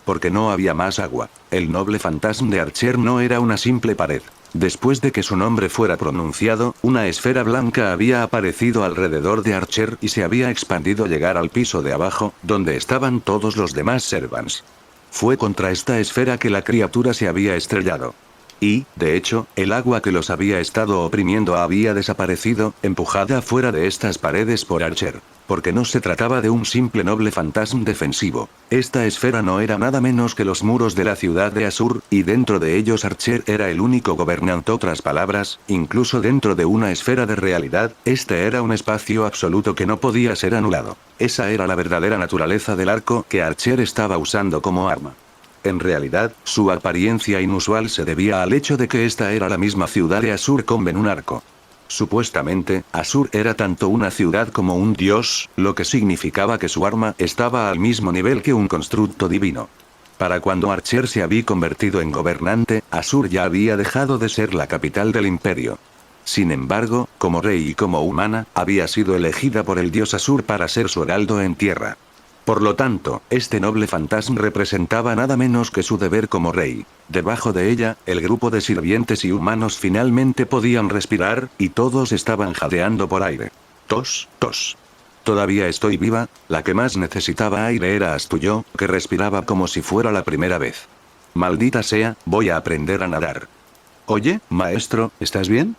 Porque no había más agua. El noble fantasma de Archer no era una simple pared. Después de que su nombre fuera pronunciado, una esfera blanca había aparecido alrededor de Archer y se había expandido llegar al piso de abajo, donde estaban todos los demás servants. Fue contra esta esfera que la criatura se había estrellado. Y, de hecho, el agua que los había estado oprimiendo había desaparecido, empujada fuera de estas paredes por Archer. Porque no se trataba de un simple noble fantasma defensivo. Esta esfera no era nada menos que los muros de la ciudad de Asur, y dentro de ellos Archer era el único gobernante. Otras palabras, incluso dentro de una esfera de realidad, este era un espacio absoluto que no podía ser anulado. Esa era la verdadera naturaleza del arco que Archer estaba usando como arma. En realidad, su apariencia inusual se debía al hecho de que esta era la misma ciudad de Asur con un arco. Supuestamente, Asur era tanto una ciudad como un dios, lo que significaba que su arma estaba al mismo nivel que un constructo divino. Para cuando Archer se había convertido en gobernante, Asur ya había dejado de ser la capital del imperio. Sin embargo, como rey y como humana, había sido elegida por el dios Asur para ser su heraldo en tierra. Por lo tanto, este noble fantasma representaba nada menos que su deber como rey. Debajo de ella, el grupo de sirvientes y humanos finalmente podían respirar, y todos estaban jadeando por aire. Tos, tos. Todavía estoy viva. La que más necesitaba aire era Astuyo, que respiraba como si fuera la primera vez. Maldita sea, voy a aprender a nadar. Oye, maestro, ¿estás bien?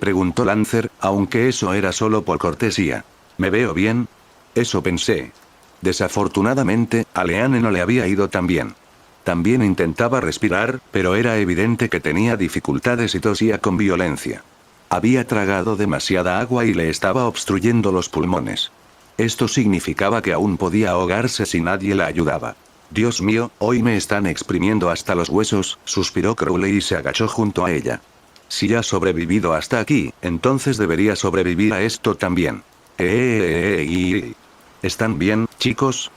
Preguntó Lancer, aunque eso era solo por cortesía. ¿Me veo bien? Eso pensé. Desafortunadamente, a Leane no le había ido tan bien. También intentaba respirar, pero era evidente que tenía dificultades y tosía con violencia. Había tragado demasiada agua y le estaba obstruyendo los pulmones. Esto significaba que aún podía ahogarse si nadie la ayudaba. Dios mío, hoy me están exprimiendo hasta los huesos, suspiró Crowley y se agachó junto a ella. Si ya ha sobrevivido hasta aquí, entonces debería sobrevivir a esto también. ¿Están bien, chicos?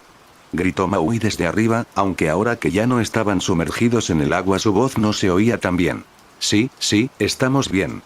Gritó Maui desde arriba, aunque ahora que ya no estaban sumergidos en el agua su voz no se oía tan bien. Sí, estamos bien.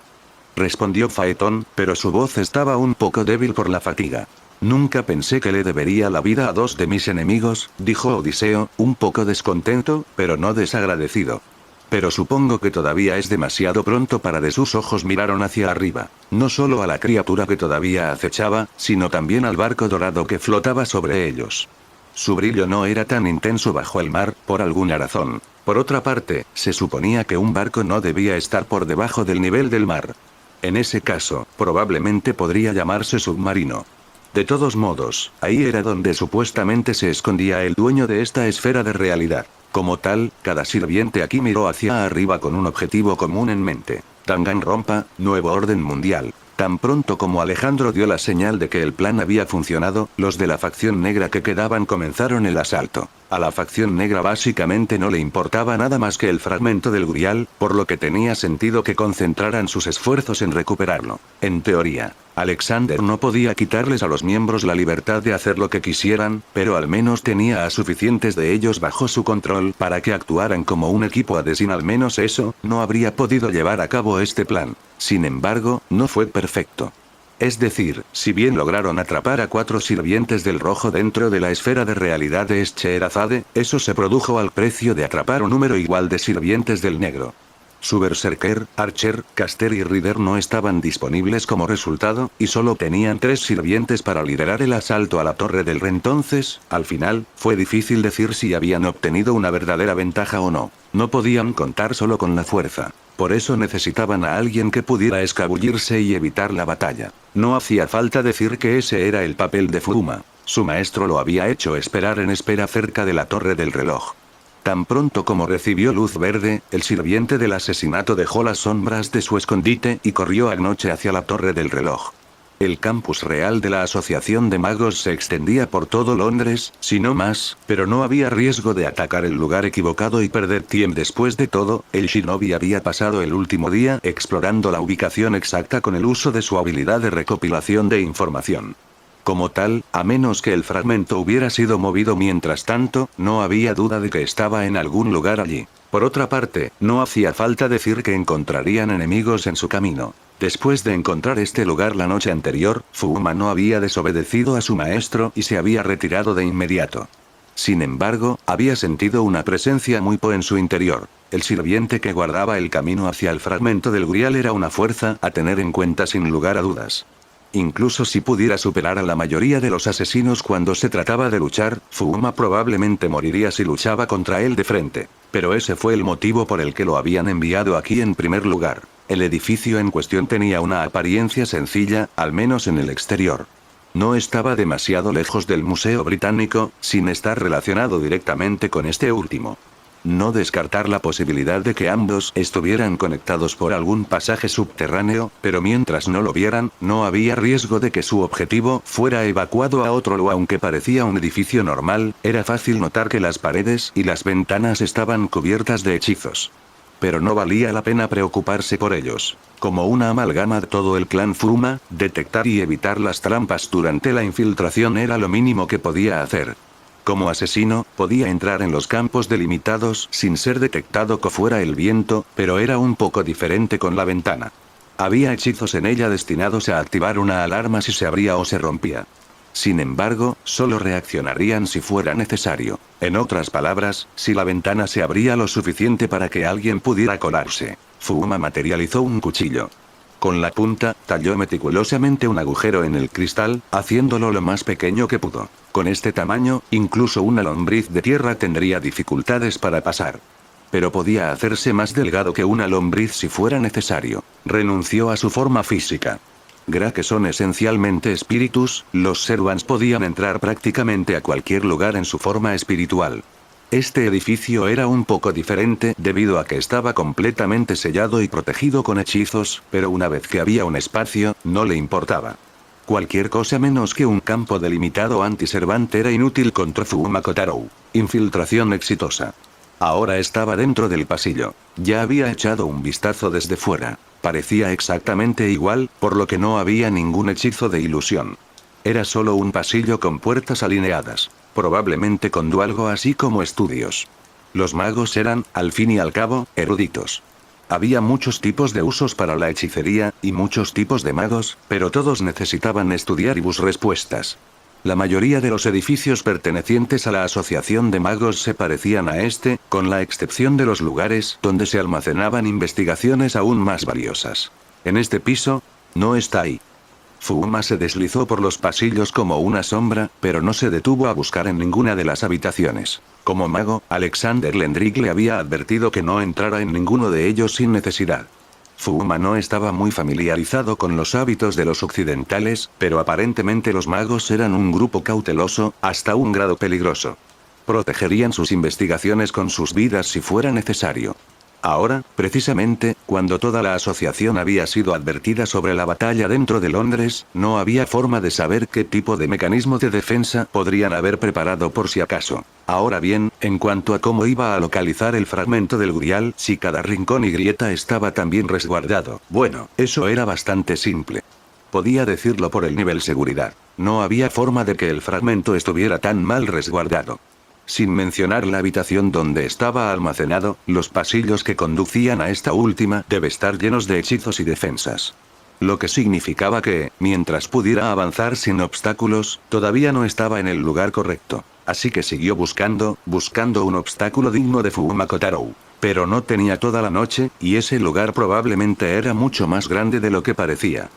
Respondió Faetón, pero su voz estaba un poco débil por la fatiga. Nunca pensé que le debería la vida a dos de mis enemigos, dijo Odiseo, un poco descontento, pero no desagradecido. Pero supongo que todavía es demasiado pronto para de sus ojos miraron hacia arriba. No solo a la criatura que todavía acechaba, sino también al barco dorado que flotaba sobre ellos. Su brillo no era tan intenso bajo el mar, por alguna razón. Por otra parte, se suponía que un barco no debía estar por debajo del nivel del mar. En ese caso, probablemente podría llamarse submarino. De todos modos, ahí era donde supuestamente se escondía el dueño de esta esfera de realidad. Como tal, cada sirviente aquí miró hacia arriba con un objetivo común en mente. Danganronpa, nuevo orden mundial. Tan pronto como Alejandro dio la señal de que el plan había funcionado, los de la facción negra que quedaban comenzaron el asalto. A la facción negra básicamente no le importaba nada más que el fragmento del Grial, por lo que tenía sentido que concentraran sus esfuerzos en recuperarlo. En teoría, Alexander no podía quitarles a los miembros la libertad de hacer lo que quisieran, pero al menos tenía a suficientes de ellos bajo su control para que actuaran como un equipo. Sin al menos eso, no habría podido llevar a cabo este plan. Sin embargo, no fue perfecto. Es decir, si bien lograron atrapar a 4 sirvientes del rojo dentro de la esfera de realidad de Scheherazade, eso se produjo al precio de atrapar un número igual de sirvientes del negro. Su berserker, Archer, Caster y Reader no estaban disponibles como resultado, y solo tenían 3 sirvientes para liderar el asalto a la Torre del Rey. Entonces, al final, fue difícil decir si habían obtenido una verdadera ventaja o no. No podían contar solo con la fuerza. Por eso necesitaban a alguien que pudiera escabullirse y evitar la batalla. No hacía falta decir que ese era el papel de Fuma. Su maestro lo había hecho esperar en espera cerca de la Torre del Reloj. Tan pronto como recibió luz verde, el sirviente del asesinato dejó las sombras de su escondite y corrió a noche hacia la Torre del Reloj. El campus real de la Asociación de Magos se extendía por todo Londres, si no más, pero no había riesgo de atacar el lugar equivocado y perder tiempo. Después de todo, el Shinobi había pasado el último día explorando la ubicación exacta con el uso de su habilidad de recopilación de información. Como tal, a menos que el fragmento hubiera sido movido mientras tanto, no había duda de que estaba en algún lugar allí. Por otra parte, no hacía falta decir que encontrarían enemigos en su camino. Después de encontrar este lugar la noche anterior, Fuma no había desobedecido a su maestro y se había retirado de inmediato. Sin embargo, había sentido una presencia muy en su interior. El sirviente que guardaba el camino hacia el fragmento del Grial era una fuerza a tener en cuenta sin lugar a dudas. Incluso si pudiera superar a la mayoría de los asesinos cuando se trataba de luchar, Fuma probablemente moriría si luchaba contra él de frente. Pero ese fue el motivo por el que lo habían enviado aquí en primer lugar. El edificio en cuestión tenía una apariencia sencilla, al menos en el exterior. No estaba demasiado lejos del Museo Británico, sin estar relacionado directamente con este último. No descartar la posibilidad de que ambos estuvieran conectados por algún pasaje subterráneo, pero mientras no lo vieran, no había riesgo de que su objetivo fuera evacuado a otro lugar. Aunque parecía un edificio normal, era fácil notar que las paredes y las ventanas estaban cubiertas de hechizos. Pero no valía la pena preocuparse por ellos. Como una amalgama de todo el clan Fuma, detectar y evitar las trampas durante la infiltración era lo mínimo que podía hacer. Como asesino, podía entrar en los campos delimitados sin ser detectado que fuera el viento, pero era un poco diferente con la ventana. Había hechizos en ella destinados a activar una alarma si se abría o se rompía. Sin embargo, solo reaccionarían si fuera necesario. En otras palabras, si la ventana se abría lo suficiente para que alguien pudiera colarse. Fuma materializó un cuchillo. Con la punta, talló meticulosamente un agujero en el cristal, haciéndolo lo más pequeño que pudo. Con este tamaño, incluso una lombriz de tierra tendría dificultades para pasar. Pero podía hacerse más delgado que una lombriz si fuera necesario. Renunció a su forma física. Gra que son esencialmente espíritus, los Servants podían entrar prácticamente a cualquier lugar en su forma espiritual. Este edificio era un poco diferente debido a que estaba completamente sellado y protegido con hechizos, pero una vez que había un espacio, no le importaba. Cualquier cosa menos que un campo delimitado anti-Servant era inútil contra Fuma Kotaro. Infiltración exitosa. Ahora estaba dentro del pasillo. Ya había echado un vistazo desde fuera. Parecía exactamente igual, por lo que no había ningún hechizo de ilusión. Era solo un pasillo con puertas alineadas. Probablemente con algo así como estudios. Los magos eran, al fin y al cabo, eruditos. Había muchos tipos de usos para la hechicería, y muchos tipos de magos, pero todos necesitaban estudiar y buscar respuestas. La mayoría de los edificios pertenecientes a la Asociación de Magos se parecían a este, con la excepción de los lugares donde se almacenaban investigaciones aún más valiosas. En este piso, no está ahí. Fuma se deslizó por los pasillos como una sombra, pero no se detuvo a buscar en ninguna de las habitaciones. Como mago, Alexander Lendrick le había advertido que no entrara en ninguno de ellos sin necesidad. Fuma no estaba muy familiarizado con los hábitos de los occidentales, pero aparentemente los magos eran un grupo cauteloso, hasta un grado peligroso. Protegerían sus investigaciones con sus vidas si fuera necesario. Ahora, precisamente, cuando toda la asociación había sido advertida sobre la batalla dentro de Londres, no había forma de saber qué tipo de mecanismo de defensa podrían haber preparado por si acaso. Ahora bien, en cuanto a cómo iba a localizar el fragmento del Grial, si cada rincón y grieta estaba tan bien resguardado, bueno, eso era bastante simple. Podía decirlo por el nivel seguridad. No había forma de que el fragmento estuviera tan mal resguardado. Sin mencionar la habitación donde estaba almacenado, los pasillos que conducían a esta última debe estar llenos de hechizos y defensas. Lo que significaba que, mientras pudiera avanzar sin obstáculos, todavía no estaba en el lugar correcto. Así que siguió buscando un obstáculo digno de Fuma Kotaro. Pero no tenía toda la noche, y ese lugar probablemente era mucho más grande de lo que parecía.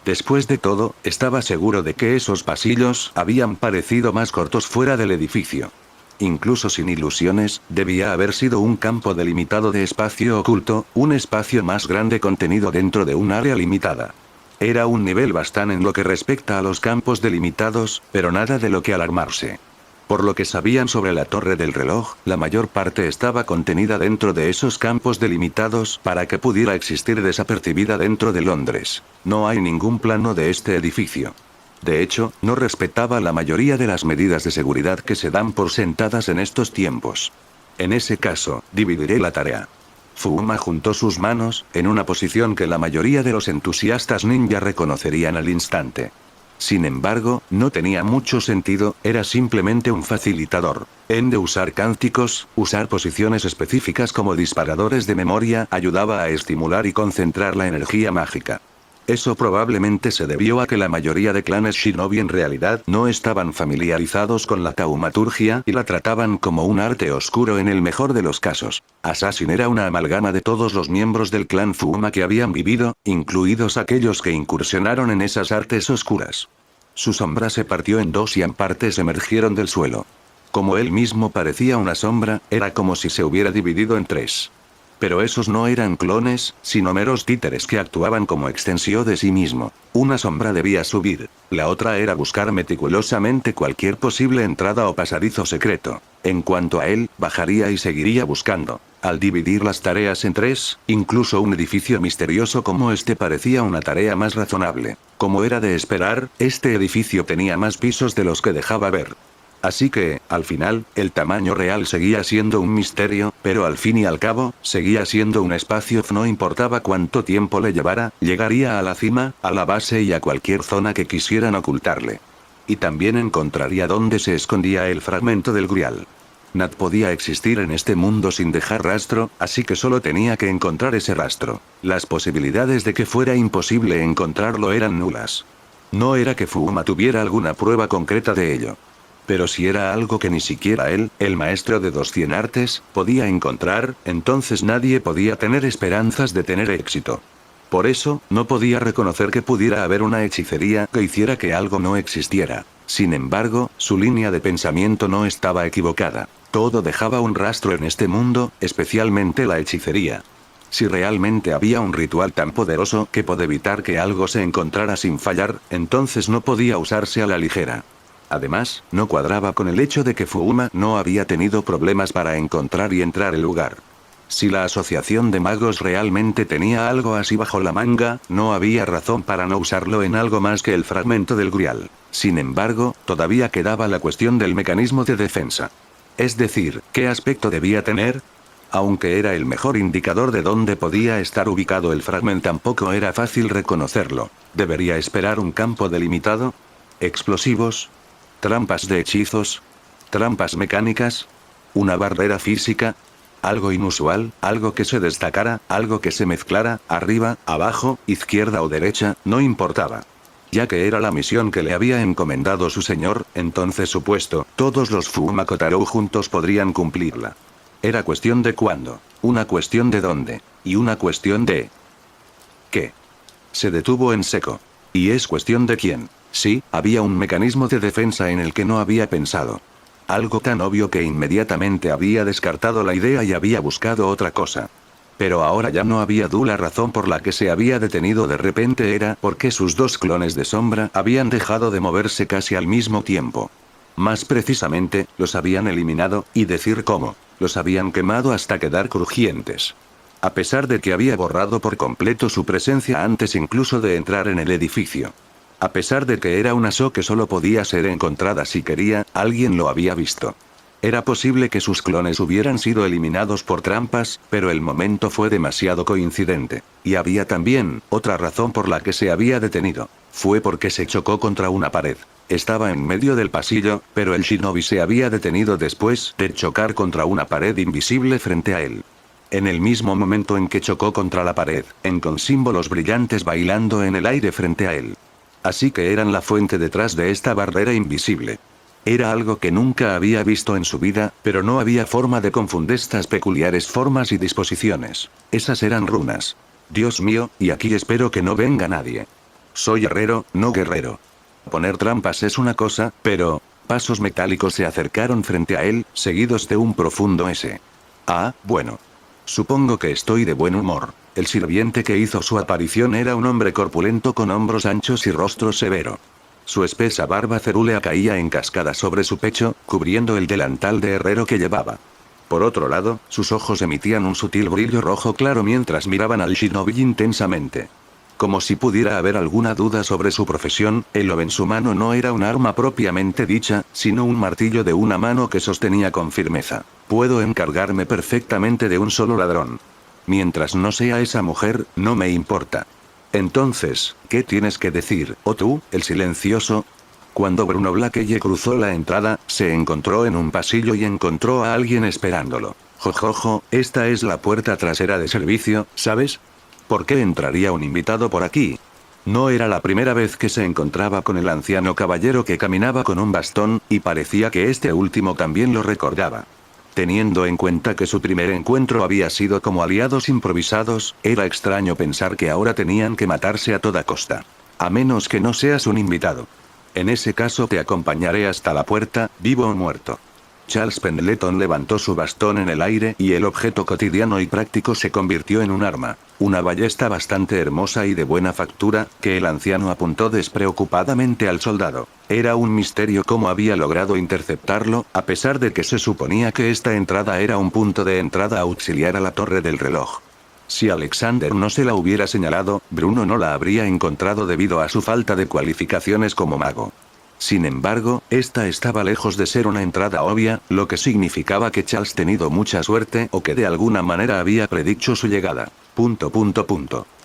Después de todo, estaba seguro de que esos pasillos habían parecido más cortos fuera del edificio. Incluso sin ilusiones, debía haber sido un campo delimitado de espacio oculto, un espacio más grande contenido dentro de un área limitada. Era un nivel bastante en lo que respecta a los campos delimitados, pero nada de lo que alarmarse. Por lo que sabían sobre la torre del reloj, la mayor parte estaba contenida dentro de esos campos delimitados para que pudiera existir desapercibida dentro de Londres. No hay ningún plano de este edificio. De hecho, no respetaba la mayoría de las medidas de seguridad que se dan por sentadas en estos tiempos. En ese caso, dividiré la tarea. Fuma juntó sus manos, en una posición que la mayoría de los entusiastas ninja reconocerían al instante. Sin embargo, no tenía mucho sentido, era simplemente un facilitador. En de usar cánticos, usar posiciones específicas como disparadores de memoria ayudaba a estimular y concentrar la energía mágica. Eso probablemente se debió a que la mayoría de clanes shinobi en realidad no estaban familiarizados con la taumaturgia y la trataban como un arte oscuro en el mejor de los casos. Assassin era una amalgama de todos los miembros del clan Fuma que habían vivido, incluidos aquellos que incursionaron en esas artes oscuras. Su sombra se partió en dos y en partes emergieron del suelo. Como él mismo parecía una sombra, era como si se hubiera dividido en tres. Pero esos no eran clones, sino meros títeres que actuaban como extensión de sí mismo. Una sombra debía subir, la otra era buscar meticulosamente cualquier posible entrada o pasadizo secreto. En cuanto a él, bajaría y seguiría buscando. Al dividir las tareas en tres, incluso un edificio misterioso como este parecía una tarea más razonable. Como era de esperar, este edificio tenía más pisos de los que dejaba ver. Así que, al final, el tamaño real seguía siendo un misterio, pero al fin y al cabo, seguía siendo un espacio. No importaba cuánto tiempo le llevara, llegaría a la cima, a la base y a cualquier zona que quisieran ocultarle. Y también encontraría dónde se escondía el fragmento del Grial. Nat podía existir en este mundo sin dejar rastro, así que solo tenía que encontrar ese rastro. Las posibilidades de que fuera imposible encontrarlo eran nulas. No era que Fuma tuviera alguna prueba concreta de ello. Pero si era algo que ni siquiera él, el maestro de 200 artes, podía encontrar, entonces nadie podía tener esperanzas de tener éxito. Por eso, no podía reconocer que pudiera haber una hechicería que hiciera que algo no existiera. Sin embargo, su línea de pensamiento no estaba equivocada. Todo dejaba un rastro en este mundo, especialmente la hechicería. Si realmente había un ritual tan poderoso que podía evitar que algo se encontrara sin fallar, entonces no podía usarse a la ligera. Además, no cuadraba con el hecho de que Fuma no había tenido problemas para encontrar y entrar el lugar. Si la asociación de magos realmente tenía algo así bajo la manga, no había razón para no usarlo en algo más que el fragmento del Grial. Sin embargo, todavía quedaba la cuestión del mecanismo de defensa. Es decir, ¿qué aspecto debía tener? Aunque era el mejor indicador de dónde podía estar ubicado el fragmento, tampoco era fácil reconocerlo. ¿Debería esperar un campo delimitado? ¿Explosivos? ¿Trampas de hechizos? ¿Trampas mecánicas? ¿Una barrera física? ¿Algo inusual, algo que se destacara, algo que se mezclara, arriba, abajo, izquierda o derecha? No importaba. Ya que era la misión que le había encomendado su señor, entonces supuesto, todos los Fuma Kotarou juntos podrían cumplirla. Era cuestión de cuándo, una cuestión de dónde, y una cuestión de... ¿qué? Se detuvo en seco. Y es cuestión de quién. Sí, había un mecanismo de defensa en el que no había pensado. Algo tan obvio que inmediatamente había descartado la idea y había buscado otra cosa. Pero ahora ya no había duda. La razón por la que se había detenido de repente era porque sus dos clones de sombra habían dejado de moverse casi al mismo tiempo. Más precisamente, los habían eliminado, y decir cómo, los habían quemado hasta quedar crujientes. A pesar de que había borrado por completo su presencia antes incluso de entrar en el edificio. A pesar de que era una SO que solo podía ser encontrada si quería, alguien lo había visto. Era posible que sus clones hubieran sido eliminados por trampas, pero el momento fue demasiado coincidente. Y había también, otra razón por la que se había detenido. Fue porque se chocó contra una pared. Estaba en medio del pasillo, pero el shinobi se había detenido después de chocar contra una pared invisible frente a él. En el mismo momento en que chocó contra la pared, con símbolos brillantes bailando en el aire frente a él. Así que eran la fuente detrás de esta barrera invisible. Era algo que nunca había visto en su vida, pero no había forma de confundir estas peculiares formas y disposiciones. Esas eran runas. Dios mío, y aquí espero que no venga nadie. Soy herrero, no guerrero. Poner trampas es una cosa, pero... Pasos metálicos se acercaron frente a él, seguidos de un profundo S. Ah, bueno. Supongo que estoy de buen humor. El sirviente que hizo su aparición era un hombre corpulento con hombros anchos y rostro severo. Su espesa barba cerúlea caía en cascada sobre su pecho, cubriendo el delantal de herrero que llevaba. Por otro lado, sus ojos emitían un sutil brillo rojo claro mientras miraban al shinobi intensamente. Como si pudiera haber alguna duda sobre su profesión, el obo en su mano no era un arma propiamente dicha, sino un martillo de una mano que sostenía con firmeza. Puedo encargarme perfectamente de un solo ladrón. Mientras no sea esa mujer, no me importa. Entonces, ¿qué tienes que decir, oh tú, el silencioso? Cuando Bruno Blackwell cruzó la entrada, se encontró en un pasillo y encontró a alguien esperándolo. Jojojo, esta es la puerta trasera de servicio, ¿sabes? ¿Por qué entraría un invitado por aquí? No era la primera vez que se encontraba con el anciano caballero que caminaba con un bastón, y parecía que este último también lo recordaba. Teniendo en cuenta que su primer encuentro había sido como aliados improvisados, era extraño pensar que ahora tenían que matarse a toda costa. A menos que no seas un invitado. En ese caso te acompañaré hasta la puerta, vivo o muerto. Charles Pendleton levantó su bastón en el aire y el objeto cotidiano y práctico se convirtió en un arma. Una ballesta bastante hermosa y de buena factura, que el anciano apuntó despreocupadamente al soldado. Era un misterio cómo había logrado interceptarlo, a pesar de que se suponía que esta entrada era un punto de entrada auxiliar a la torre del reloj. Si Alexander no se la hubiera señalado, Bruno no la habría encontrado debido a su falta de cualificaciones como mago. Sin embargo, esta estaba lejos de ser una entrada obvia, lo que significaba que Charles tenido mucha suerte o que de alguna manera había predicho su llegada.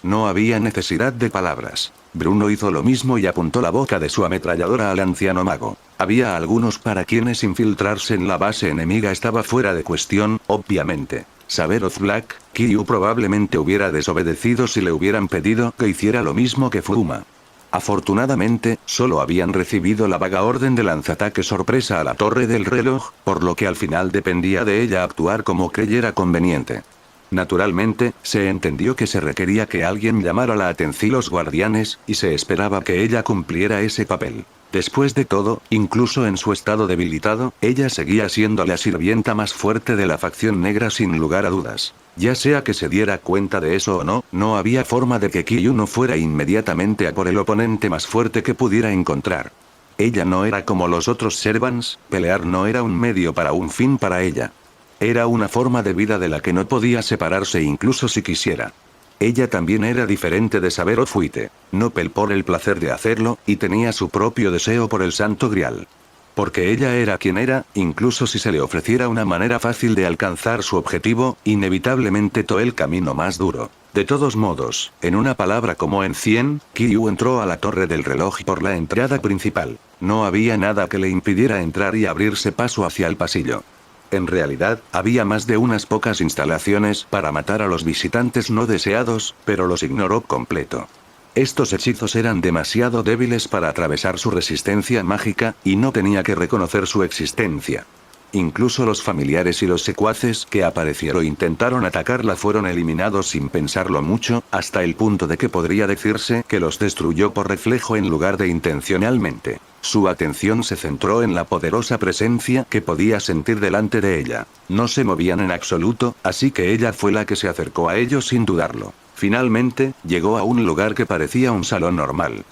No había necesidad de palabras. Bruno hizo lo mismo y apuntó la boca de su ametralladora al anciano mago. Había algunos para quienes infiltrarse en la base enemiga estaba fuera de cuestión, obviamente. Saberoth Black, Kyu probablemente hubiera desobedecido si le hubieran pedido que hiciera lo mismo que Fuma. Afortunadamente, solo habían recibido la vaga orden de lanzaataque sorpresa a la torre del reloj, por lo que al final dependía de ella actuar como creyera conveniente. Naturalmente, se entendió que se requería que alguien llamara la atención a los guardianes, y se esperaba que ella cumpliera ese papel. Después de todo, incluso en su estado debilitado, ella seguía siendo la sirvienta más fuerte de la facción negra sin lugar a dudas. Ya sea que se diera cuenta de eso o no, no había forma de que Kyu no fuera inmediatamente a por el oponente más fuerte que pudiera encontrar. Ella no era como los otros servants, pelear no era un medio para un fin para ella. Era una forma de vida de la que no podía separarse incluso si quisiera. Ella también era diferente de Saberoth Fuite. No pel por el placer de hacerlo, y tenía su propio deseo por el Santo Grial. Porque ella era quien era, incluso si se le ofreciera una manera fácil de alcanzar su objetivo, inevitablemente tomó el camino más duro. De todos modos, en una palabra como en 100, Kyu entró a la torre del reloj por la entrada principal. No había nada que le impidiera entrar y abrirse paso hacia el pasillo. En realidad, había más de unas pocas instalaciones para matar a los visitantes no deseados, pero los ignoró completo. Estos hechizos eran demasiado débiles para atravesar su resistencia mágica, y no tenía que reconocer su existencia. Incluso los familiares y los secuaces que aparecieron e intentaron atacarla fueron eliminados sin pensarlo mucho, hasta el punto de que podría decirse que los destruyó por reflejo en lugar de intencionalmente. Su atención se centró en la poderosa presencia que podía sentir delante de ella. No se movían en absoluto, así que ella fue la que se acercó a ellos sin dudarlo. Finalmente, llegó a un lugar que parecía un salón normal.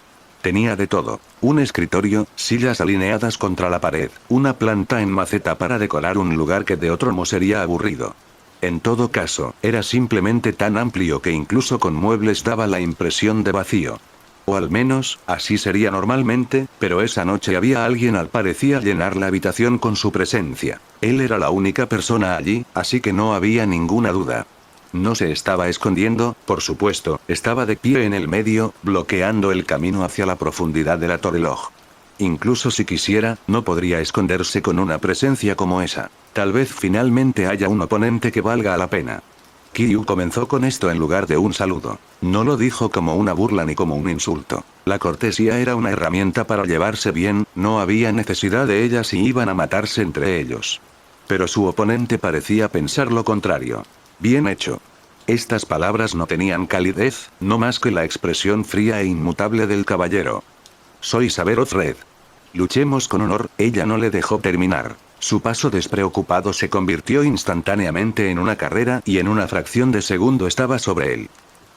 Tenía de todo. Un escritorio, sillas alineadas contra la pared, una planta en maceta para decorar un lugar que de otro modo sería aburrido. En todo caso, era simplemente tan amplio que incluso con muebles daba la impresión de vacío. O al menos, así sería normalmente, pero esa noche había alguien al parecer llenar la habitación con su presencia. Él era la única persona allí, así que no había ninguna duda. No se estaba escondiendo, por supuesto, estaba de pie en el medio, bloqueando el camino hacia la profundidad de la torre reloj. Incluso si quisiera, no podría esconderse con una presencia como esa. Tal vez finalmente haya un oponente que valga la pena. Kyu comenzó con esto en lugar de un saludo. No lo dijo como una burla ni como un insulto. La cortesía era una herramienta para llevarse bien, no había necesidad de ella si iban a matarse entre ellos. Pero su oponente parecía pensar lo contrario. Bien hecho. Estas palabras no tenían calidez, no más que la expresión fría e inmutable del caballero. Soy Saberoth Red. Luchemos con honor, ella no le dejó terminar. Su paso despreocupado se convirtió instantáneamente en una carrera y en una fracción de segundo estaba sobre él.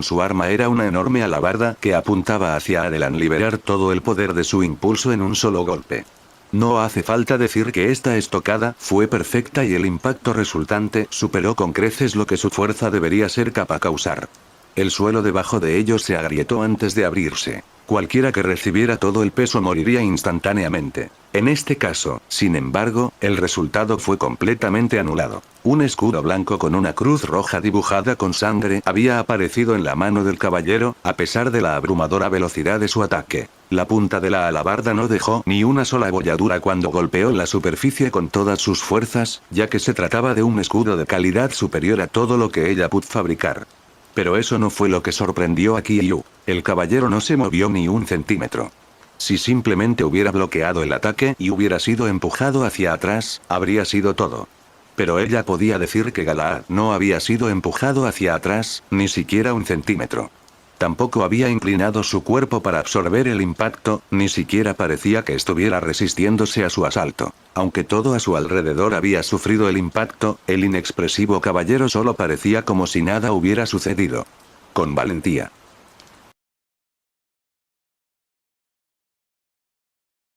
Su arma era una enorme alabarda que apuntaba hacia Adelan liberar todo el poder de su impulso en un solo golpe. No hace falta decir que esta estocada fue perfecta y el impacto resultante superó con creces lo que su fuerza debería ser capaz de causar. El suelo debajo de ellos se agrietó antes de abrirse. Cualquiera que recibiera todo el peso moriría instantáneamente. En este caso, sin embargo, el resultado fue completamente anulado. Un escudo blanco con una cruz roja dibujada con sangre había aparecido en la mano del caballero, a pesar de la abrumadora velocidad de su ataque. La punta de la alabarda no dejó ni una sola abolladura cuando golpeó la superficie con todas sus fuerzas, ya que se trataba de un escudo de calidad superior a todo lo que ella pudo fabricar. Pero eso no fue lo que sorprendió a Kyu. El caballero no se movió ni un centímetro. Si simplemente hubiera bloqueado el ataque y hubiera sido empujado hacia atrás, habría sido todo. Pero ella podía decir que Galaad no había sido empujado hacia atrás, ni siquiera un centímetro. Tampoco había inclinado su cuerpo para absorber el impacto, ni siquiera parecía que estuviera resistiéndose a su asalto. Aunque todo a su alrededor había sufrido el impacto, el inexpresivo caballero solo parecía como si nada hubiera sucedido. Con valentía,